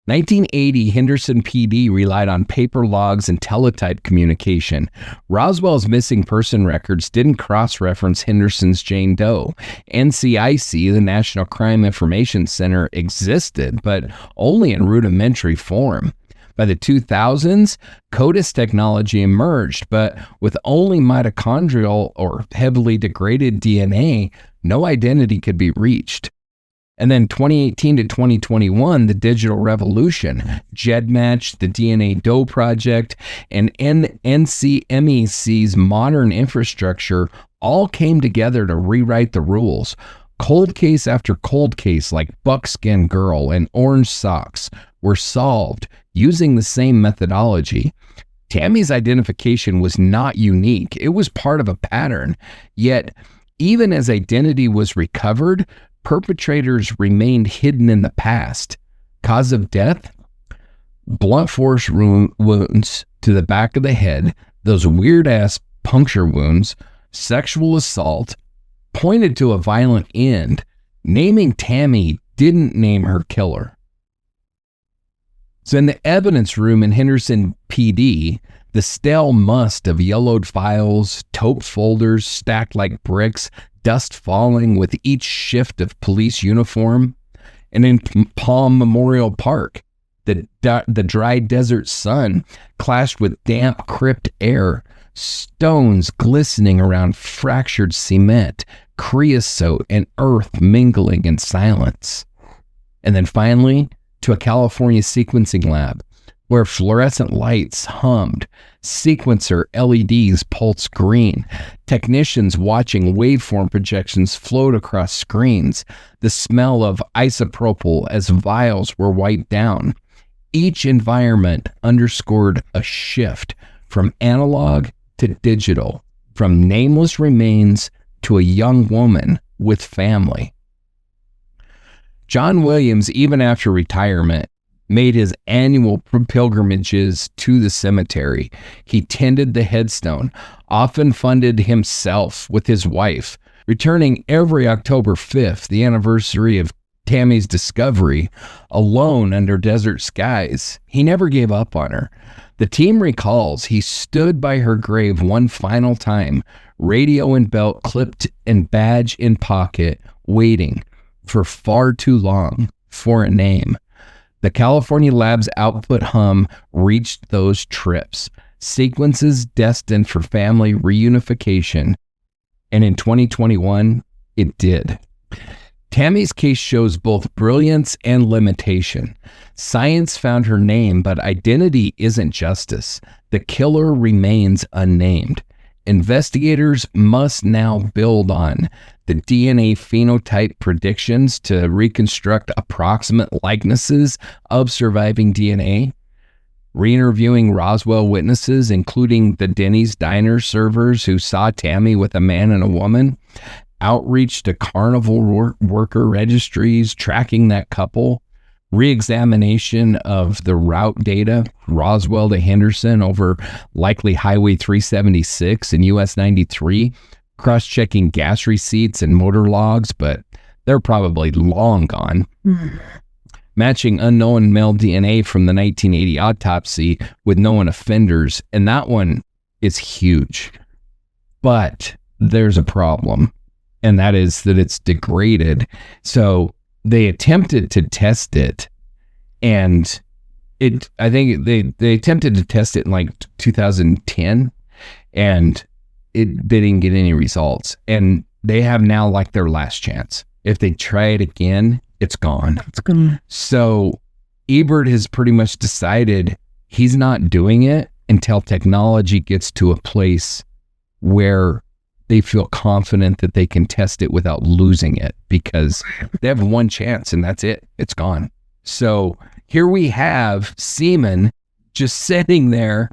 1980, Henderson PD relied on paper logs and teletype communication. Roswell's missing person records didn't cross-reference Henderson's Jane Doe. NCIC, the National Crime Information Center, existed, but only in rudimentary form. By the 2000s, CODIS technology emerged, but with only mitochondrial or heavily degraded DNA, no identity could be reached. And then 2018 to 2021, the digital revolution, GEDmatch, the DNA Doe Project, and NCMEC's modern infrastructure all came together to rewrite the rules. Cold case after cold case like Buckskin Girl and Orange Socks were solved using the same methodology. Tammy's identification was not unique. It was part of a pattern. Yet, even as identity was recovered, perpetrators remained hidden in the past. Cause of death? Blunt force wounds to the back of the head, those weird-ass puncture wounds, sexual assault, pointed to a violent end. Naming Tammy didn't name her killer. So in the evidence room in Henderson PD, the stale must of yellowed files, taupe folders stacked like bricks, dust falling with each shift of police uniform. And in Palm Memorial Park, the dry desert sun clashed with damp crypt air, stones glistening around fractured cement, creosote and earth mingling in silence. And then finally, to a California sequencing lab, where fluorescent lights hummed, sequencer LEDs pulsed green, technicians watching waveform projections float across screens, the smell of isopropyl as vials were wiped down. Each environment underscored a shift from analog to digital, from nameless remains to a young woman with family. John Williams, even after retirement, made his annual pilgrimages to the cemetery. He tended the headstone, often funded himself with his wife, returning every October 5th, the anniversary of Tammy's discovery, alone under desert skies. He never gave up on her. The team recalls he stood by her grave one final time, radio in belt clipped and badge in pocket, waiting for far too long for a name. The California lab's output hum reached those trips, sequences destined for family reunification, and in 2021, it did. Tammy's case shows both brilliance and limitation. Science found her name, but identity isn't justice. The killer remains unnamed. Investigators must now build on the DNA phenotype predictions to reconstruct approximate likenesses of surviving DNA, re-interviewing Roswell witnesses, including the Denny's diner servers who saw Tammy with a man and a woman, outreach to carnival worker registries tracking that couple, re-examination of the route data, Roswell to Henderson over likely Highway 376 and US 93, cross-checking gas receipts and motor logs, but they're probably long gone. Matching unknown male DNA from the 1980 autopsy with known offenders, and that one is huge. But there's a problem, and that is that it's degraded. So they attempted to test it, and I think they attempted to test it in like 2010, and they didn't get any results. And they have now like their last chance. If they try it again, it's gone. It's gone. So Ebert has pretty much decided he's not doing it until technology gets to a place where they feel confident that they can test it without losing it, because they have one chance and that's it. It's gone. So here we have semen just sitting there,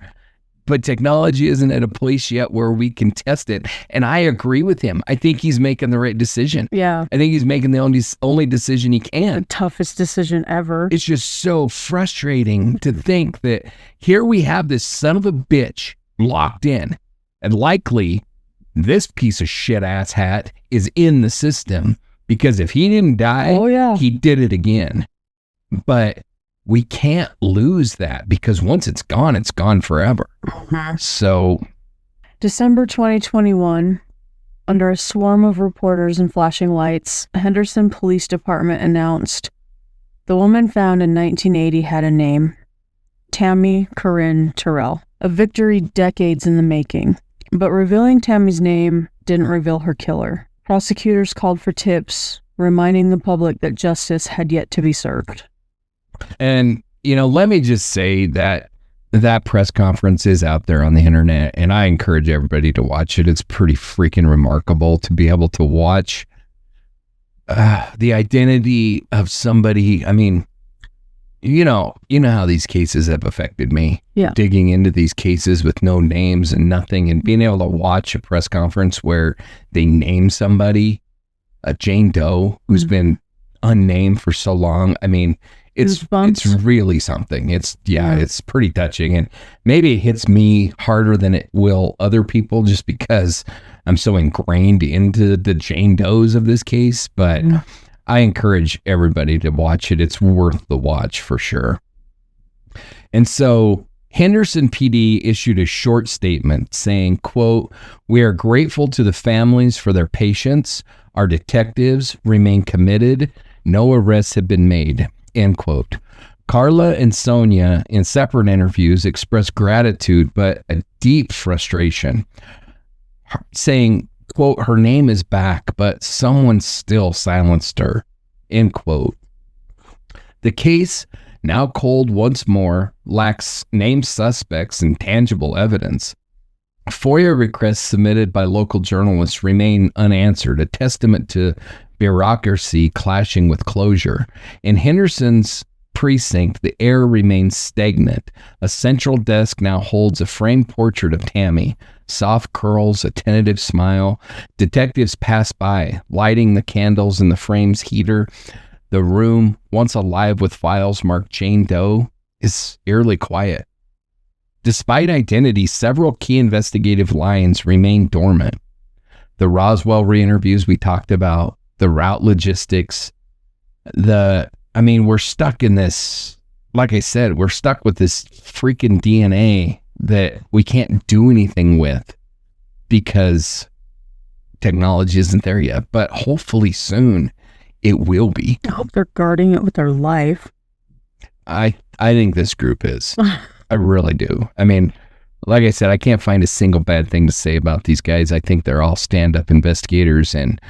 but technology isn't at a place yet where we can test it. And I agree with him. I think he's making the right decision. Yeah. I think he's making the only decision he can. The toughest decision ever. It's just so frustrating to think that here we have this son of a bitch locked in, and likely this piece of shit ass hat is in the system, because if he didn't die, he did it again. But we can't lose that, because once it's gone forever. So December 2021, under a swarm of reporters and flashing lights, Henderson Police Department announced the woman found in 1980 had a name, Tammy Corrine Terrell, a victory decades in the making. But revealing Tammy's name didn't reveal her killer. Prosecutors called for tips, reminding the public that justice had yet to be served. And, let me just say that press conference is out there on the internet, and I encourage everybody to watch it. It's pretty freaking remarkable to be able to watch the identity of somebody. I mean, you know how these cases have affected me. Yeah. Digging into these cases with no names and nothing, and being able to watch a press conference where they name somebody, a Jane Doe, who's been unnamed for so long. I mean, it's really something. It's pretty touching, and maybe it hits me harder than it will other people just because I'm so ingrained into the Jane Does of this case. But I encourage everybody to watch it. It's worth the watch for sure. And so Henderson PD issued a short statement saying, quote, "We are grateful to the families for their patience. Our detectives remain committed. No arrests have been made," end quote. Carla and Sonia, in separate interviews, expressed gratitude but a deep frustration, saying, quote, "Her name is back, but someone still silenced her," end quote. The case, now cold once more, lacks named suspects and tangible evidence. FOIA requests submitted by local journalists remain unanswered, a testament to bureaucracy clashing with closure. In Henderson's precinct, the air remains stagnant. A central desk now holds a framed portrait of Tammy. Soft curls, a tentative smile. Detectives pass by, lighting the candles in the frame's heater. The room, once alive with files marked Jane Doe, is eerily quiet. Despite identity, several key investigative lines remain dormant. The Roswell re-interviews we talked about, the route logistics, we're stuck in this, like I said, we're stuck with this freaking DNA that we can't do anything with because technology isn't there yet, but hopefully soon it will be. I hope they're guarding it with their life. I think this group is. I really do. I mean, like I said, I can't find a single bad thing to say about these guys. I think they're all stand-up investigators, and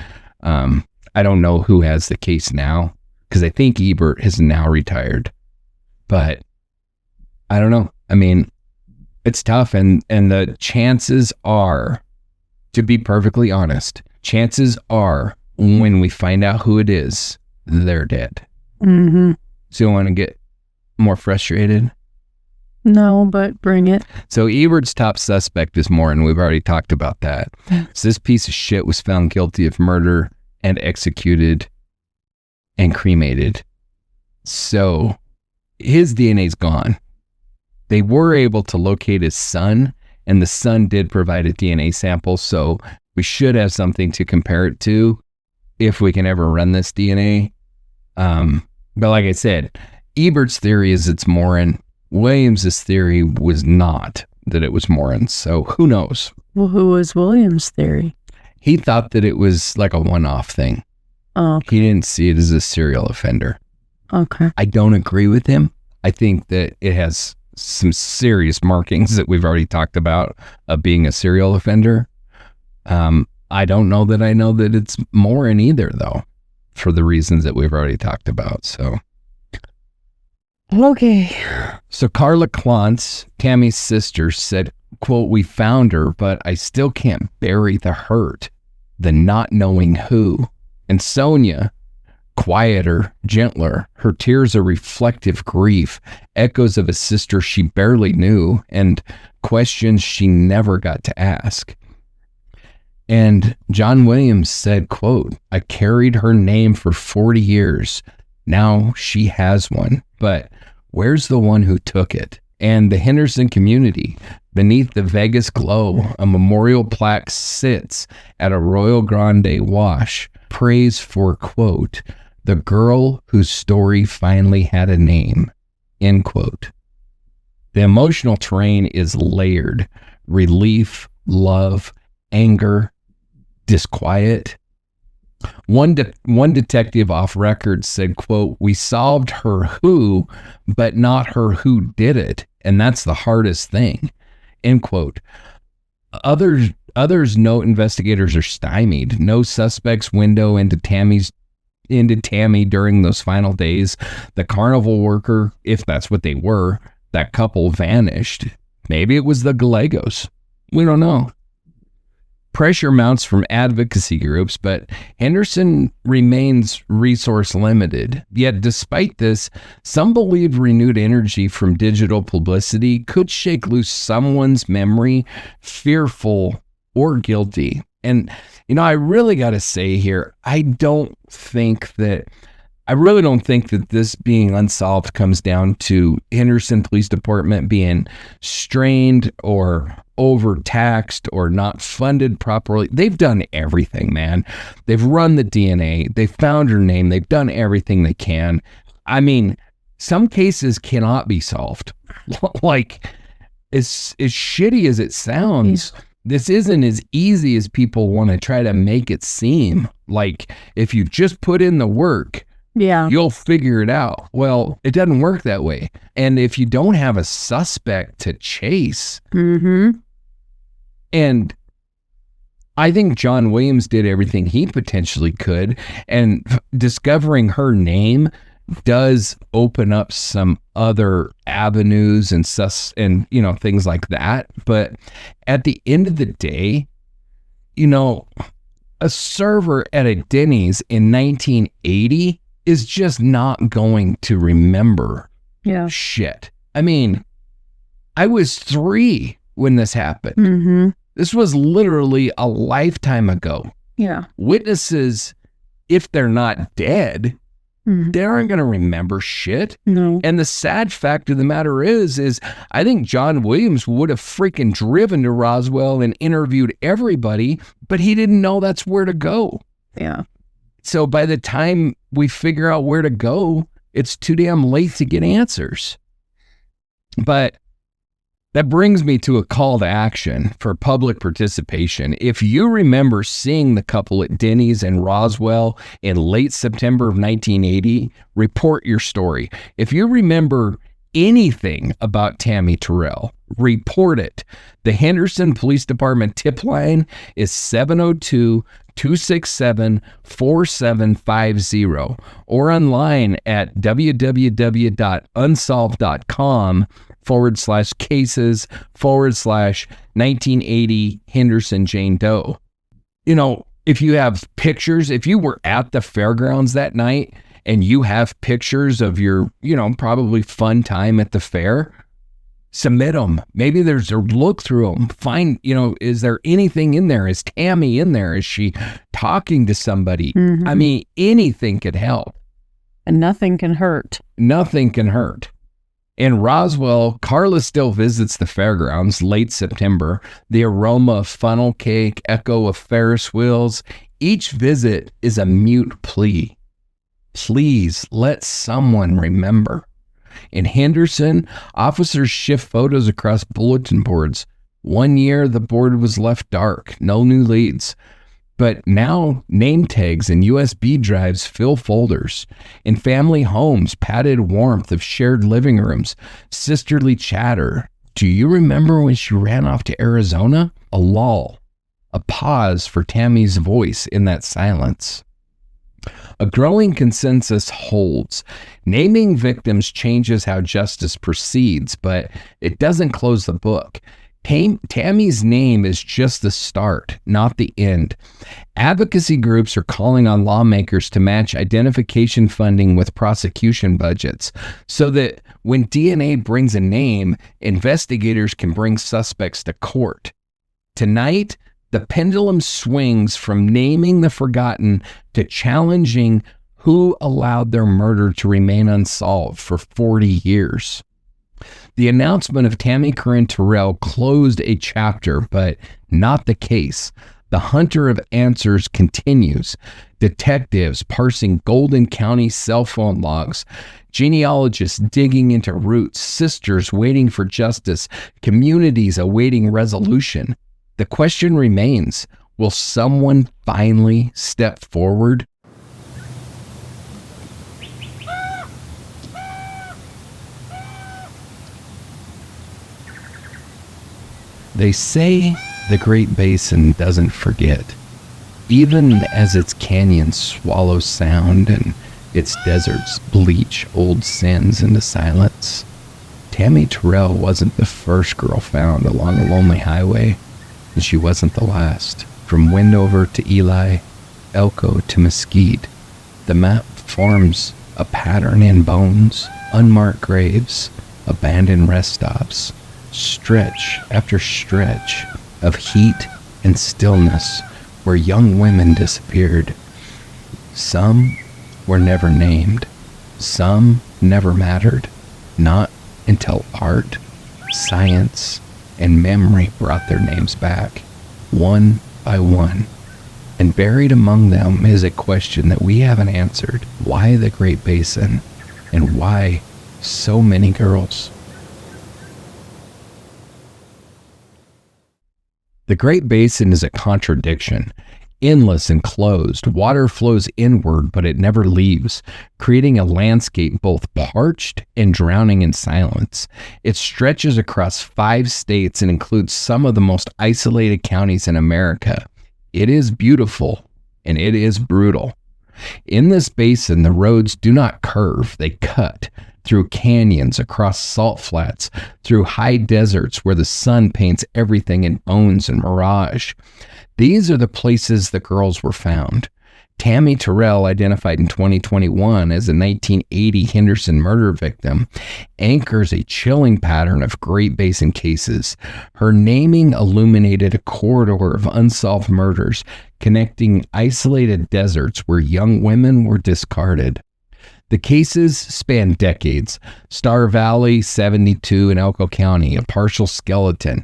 I don't know who has the case now, because I think Ebert has now retired. But I don't know. I mean, it's tough, and the chances are, to be perfectly honest, chances are when we find out who it is, they're dead. Mm-hmm. So you want to get more frustrated? No, but bring it. So Ebert's top suspect is Morin. We've already talked about that. So this piece of shit was found guilty of murder and executed and cremated. So his DNA's gone. They were able to locate his son, and the son did provide a DNA sample. So we should have something to compare it to if we can ever run this DNA. But like I said, Ebert's theory is it's Morin. Williams's theory was not that it was Morin. So who knows? Well, who was Williams' theory? He thought that it was like a one-off thing. Oh, okay. He didn't see it as a serial offender. Okay. I don't agree with him. I think that it has some serious markings that we've already talked about of being a serial offender. I don't know that I know that it's Morin either, though, for the reasons that we've already talked about. So. Okay. So Carla Klontz, Tammy's sister, said, quote, "We found her, but I still can't bury the hurt, the not knowing who." And Sonia, quieter, gentler. Her tears are reflective grief, echoes of a sister she barely knew, and questions she never got to ask. And John Williams said, quote, "I carried her name for 40 years. Now she has one. But where's the one who took it?" And the Henderson community, beneath the Vegas glow, a memorial plaque sits at Arroyo Grande Wash, prays for, quote, "the girl whose story finally had a name," end quote. The emotional terrain is layered: relief, love, anger, disquiet. One detective off record said, quote, "We solved her who, but not her who did it. And that's the hardest thing," end quote. Others note investigators are stymied. No suspect's window into Tammy during those final days. The carnival worker, if that's what they were, that couple vanished. Maybe it was the Gallegos. We don't know. Pressure mounts from advocacy groups, but Henderson remains resource limited. Yet despite this, some believe renewed energy from digital publicity could shake loose someone's memory, fearful or guilty. And, I really got to say here, I really don't think that this being unsolved comes down to Henderson Police Department being strained or overtaxed or not funded properly. They've done everything, man. They've run the DNA. They've found her name. They've done everything they can. I mean, some cases cannot be solved. Like, as shitty as it sounds, this isn't as easy as people want to try to make it seem. Like, if you just put in the work, you'll figure it out. Well, it doesn't work that way. And if you don't have a suspect to chase, and I think John Williams did everything he potentially could, and discovering her name does open up some other avenues and things like that. But at the end of the day, a server at a Denny's in 1980 is just not going to remember shit. I mean, I was 3 when this happened. This was literally a lifetime ago. Witnesses, if they're not dead, they aren't going to remember shit. No. And the sad fact of the matter is I think John Williams would have freaking driven to Roswell and interviewed everybody, but he didn't know that's where to go. Yeah. So by the time we figure out where to go, it's too damn late to get answers. But that brings me to a call to action for public participation. If you remember seeing the couple at Denny's in Roswell in late September of 1980, report your story. If you remember anything about Tammy Terrell, report it. The Henderson Police Department tip line is 702-267-4750 or online at www.unsolved.com/cases/1980 Henderson Jane Doe. If you have pictures, if you were at the fairgrounds that night and you have pictures of your, probably fun time at the fair, submit them. Maybe there's a look through them. Find, is there anything in there? Is Tammy in there? Is she talking to somebody? I mean, anything could help. And nothing can hurt. Nothing can hurt. In Roswell, Carla still visits the fairgrounds late September. The aroma of funnel cake, echo of Ferris wheels. Each visit is a mute plea. Please let someone remember. In Henderson, officers shift photos across bulletin boards. One year, the board was left dark, no new leads. But now, name tags and USB drives fill folders. In family homes, padded warmth of shared living rooms, sisterly chatter. Do you remember when she ran off to Arizona? A lull, a pause for Tammy's voice in that silence. A growing consensus holds. Naming victims changes how justice proceeds, but it doesn't close the book. Tammy's name is just the start, not the end. Advocacy groups are calling on lawmakers to match identification funding with prosecution budgets so that when DNA brings a name, investigators can bring suspects to court. Tonight, the pendulum swings from naming the forgotten to challenging who allowed their murder to remain unsolved for 40 years. The announcement of Tammy Corrine Terrell closed a chapter, but not the case. The hunter of answers continues. Detectives parsing Golden County cell phone logs, genealogists digging into roots, sisters waiting for justice, communities awaiting resolution. The question remains, will someone finally step forward? They say the Great Basin doesn't forget, even as its canyons swallow sound and its deserts bleach old sins into silence. Tammy Terrell wasn't the first girl found along a lonely highway, and she wasn't the last. From Wendover to Ely, Elko to Mesquite, the map forms a pattern in bones, unmarked graves, abandoned rest stops, stretch after stretch of heat and stillness where young women disappeared. Some were never named. Some never mattered. Not until art, science, and memory brought their names back, one by one. And buried among them is a question that we haven't answered. Why the Great Basin? And why so many girls? The Great Basin is a contradiction. Endless and closed, water flows inward, but it never leaves, creating a landscape both parched and drowning in silence. It stretches across 5 states and includes some of the most isolated counties in America. It is beautiful, and it is brutal. In this basin, the roads do not curve, they cut. Through canyons, across salt flats, through high deserts where the sun paints everything in bones and mirage. These are the places the girls were found. Tammy Terrell, identified in 2021 as a 1980 Henderson murder victim, anchors a chilling pattern of Great Basin cases. Her naming illuminated a corridor of unsolved murders connecting isolated deserts where young women were discarded. The cases span decades. Star Valley, 72 in Elko County, a partial skeleton.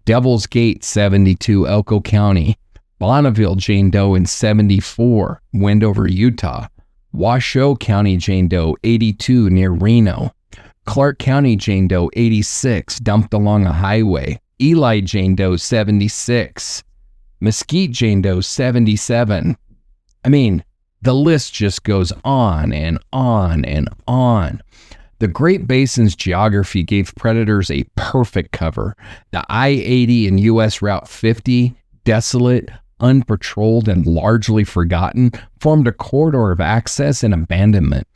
Devil's Gate, 72, Elko County. Bonneville Jane Doe in 74, Wendover, Utah. Washoe County Jane Doe, 82, near Reno. Clark County Jane Doe, 86, dumped along a highway. Ely Jane Doe, 76. Mesquite Jane Doe, 77. The list just goes on and on and on. The Great Basin's geography gave predators a perfect cover. The I-80 and U.S. Route 50, desolate, unpatrolled, and largely forgotten, formed a corridor of access and abandonment.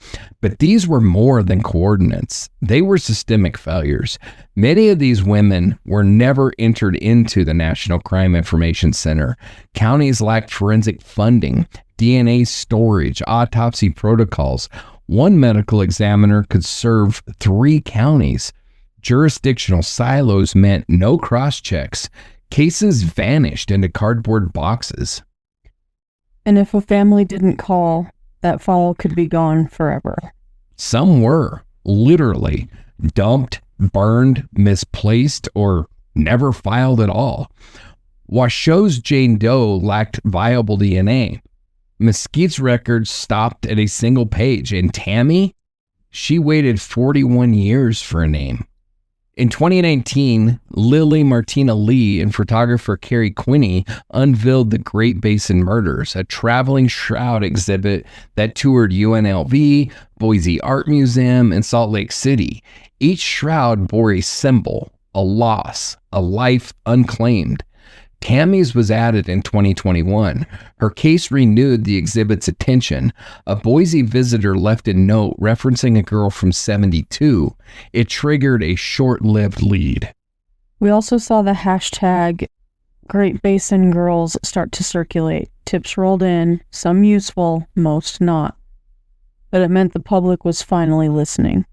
But these were more than coordinates. They were systemic failures. Many of these women were never entered into the National Crime Information Center. Counties lacked forensic funding, DNA storage, autopsy protocols. One medical examiner could serve 3 counties. Jurisdictional silos meant no cross-checks. Cases vanished into cardboard boxes. And if a family didn't call, that file could be gone forever. Some were, literally, dumped, burned, misplaced, or never filed at all. Washoe's Jane Doe lacked viable DNA. Mesquite's records stopped at a single page, and Tammy, she waited 41 years for a name. In 2019, Lily Martina Lee and photographer Carrie Quinney unveiled the Great Basin Murders, a traveling shroud exhibit that toured UNLV, Boise Art Museum, and Salt Lake City. Each shroud bore a symbol, a loss, a life unclaimed. Tammy's was added in 2021. Her case renewed the exhibit's attention. A Boise visitor left a note referencing a girl from 72. It triggered a short-lived lead. We also saw the hashtag Great Basin Girls start to circulate. Tips rolled in, some useful, most not. But it meant the public was finally listening.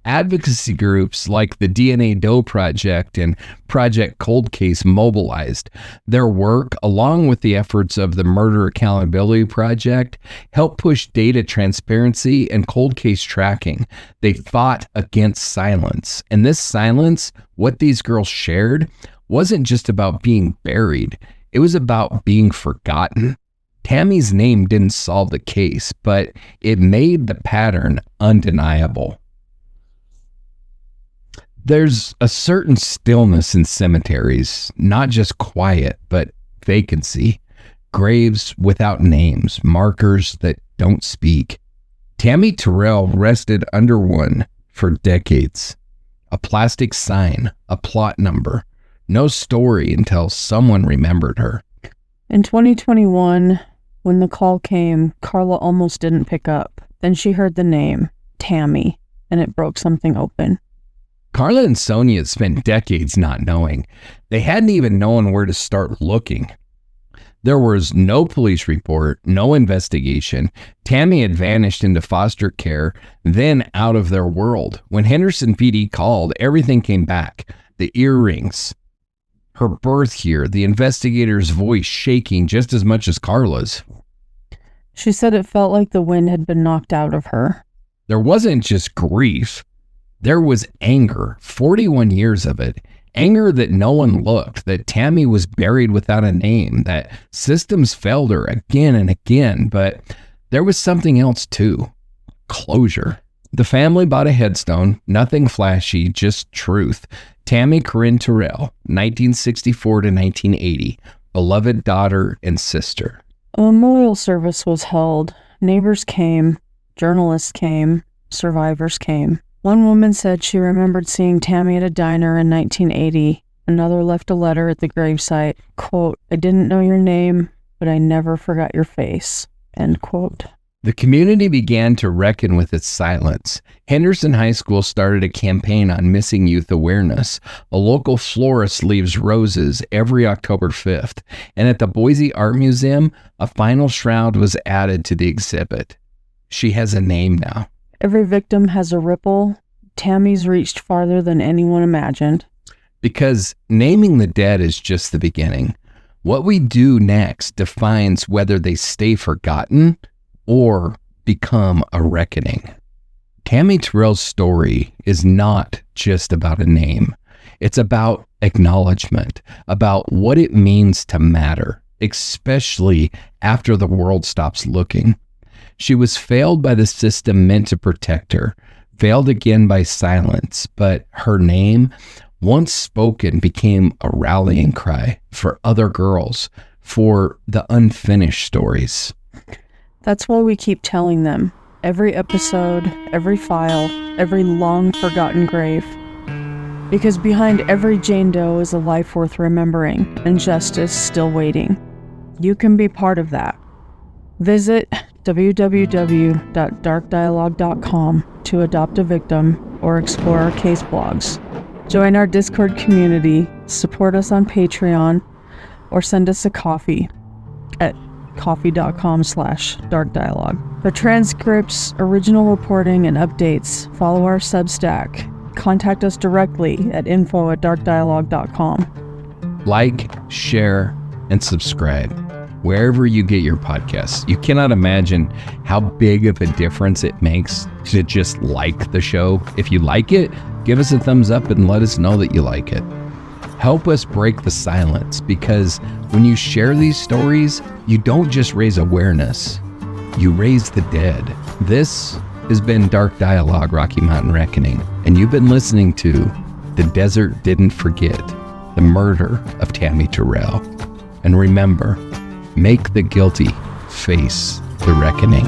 Advocacy groups like the DNA Doe Project and Project Cold Case mobilized. Their work, along with the efforts of the Murder Accountability Project, helped push data transparency and cold case tracking. They fought against silence. And this silence, what these girls shared, wasn't just about being buried. It was about being forgotten. Tammy's name didn't solve the case, but it made the pattern undeniable. There's a certain stillness in cemeteries, not just quiet, but vacancy. Graves without names, markers that don't speak. Tammy Terrell rested under one for decades. A plastic sign, a plot number. No story until someone remembered her. In 2021, when the call came, Carla almost didn't pick up. Then she heard the name, Tammy, and it broke something open. Carla and Sonia had spent decades not knowing. They hadn't even known where to start looking. There was no police report, no investigation. Tammy had vanished into foster care, then out of their world. When Henderson PD called, everything came back. The earrings, her birth year, the investigator's voice shaking just as much as Carla's. She said it felt like the wind had been knocked out of her. There wasn't just grief. There was anger, 41 years of it. Anger that no one looked, that Tammy was buried without a name, that systems failed her again and again. But there was something else too. Closure. The family bought a headstone, nothing flashy, just truth. Tammy Corrine Terrell, 1964 to 1980, beloved daughter and sister. A memorial service was held. Neighbors came, journalists came, survivors came. One woman said she remembered seeing Tammy at a diner in 1980. Another left a letter at the gravesite. Quote, "I didn't know your name, but I never forgot your face." End quote. The community began to reckon with its silence. Henderson High School started a campaign on missing youth awareness. A local florist leaves roses every October 5th. And at the Boise Art Museum, a final shroud was added to the exhibit. She has a name now. Every victim has a ripple. Tammy's reached farther than anyone imagined. Because naming the dead is just the beginning. What we do next defines whether they stay forgotten or become a reckoning. Tammy Terrell's story is not just about a name. It's about acknowledgement, about what it means to matter, especially after the world stops looking. She was failed by the system meant to protect her, failed again by silence, but her name, once spoken, became a rallying cry for other girls, for the unfinished stories. That's why we keep telling them. Every episode, every file, every long forgotten grave. Because behind every Jane Doe is a life worth remembering and justice still waiting. You can be part of that. Visit www.darkdialogue.com to adopt a victim or explore our case blogs. Join our Discord community, support us on Patreon, or send us a coffee at coffee.com/darkdialogue. For transcripts, original reporting, and updates, follow our Substack. Contact us directly at info@darkdialogue.com. Like, share, and subscribe wherever you get your podcasts. You cannot imagine how big of a difference it makes to just like the show. If you like it, give us a thumbs up and let us know that you like it. Help us break the silence, because when you share these stories, you don't just raise awareness, you raise the dead. This has been Dark Dialogue, Rocky Mountain Reckoning, and you've been listening to The Desert Didn't Forget, the murder of Tammy Terrell. And remember, make the guilty face the reckoning.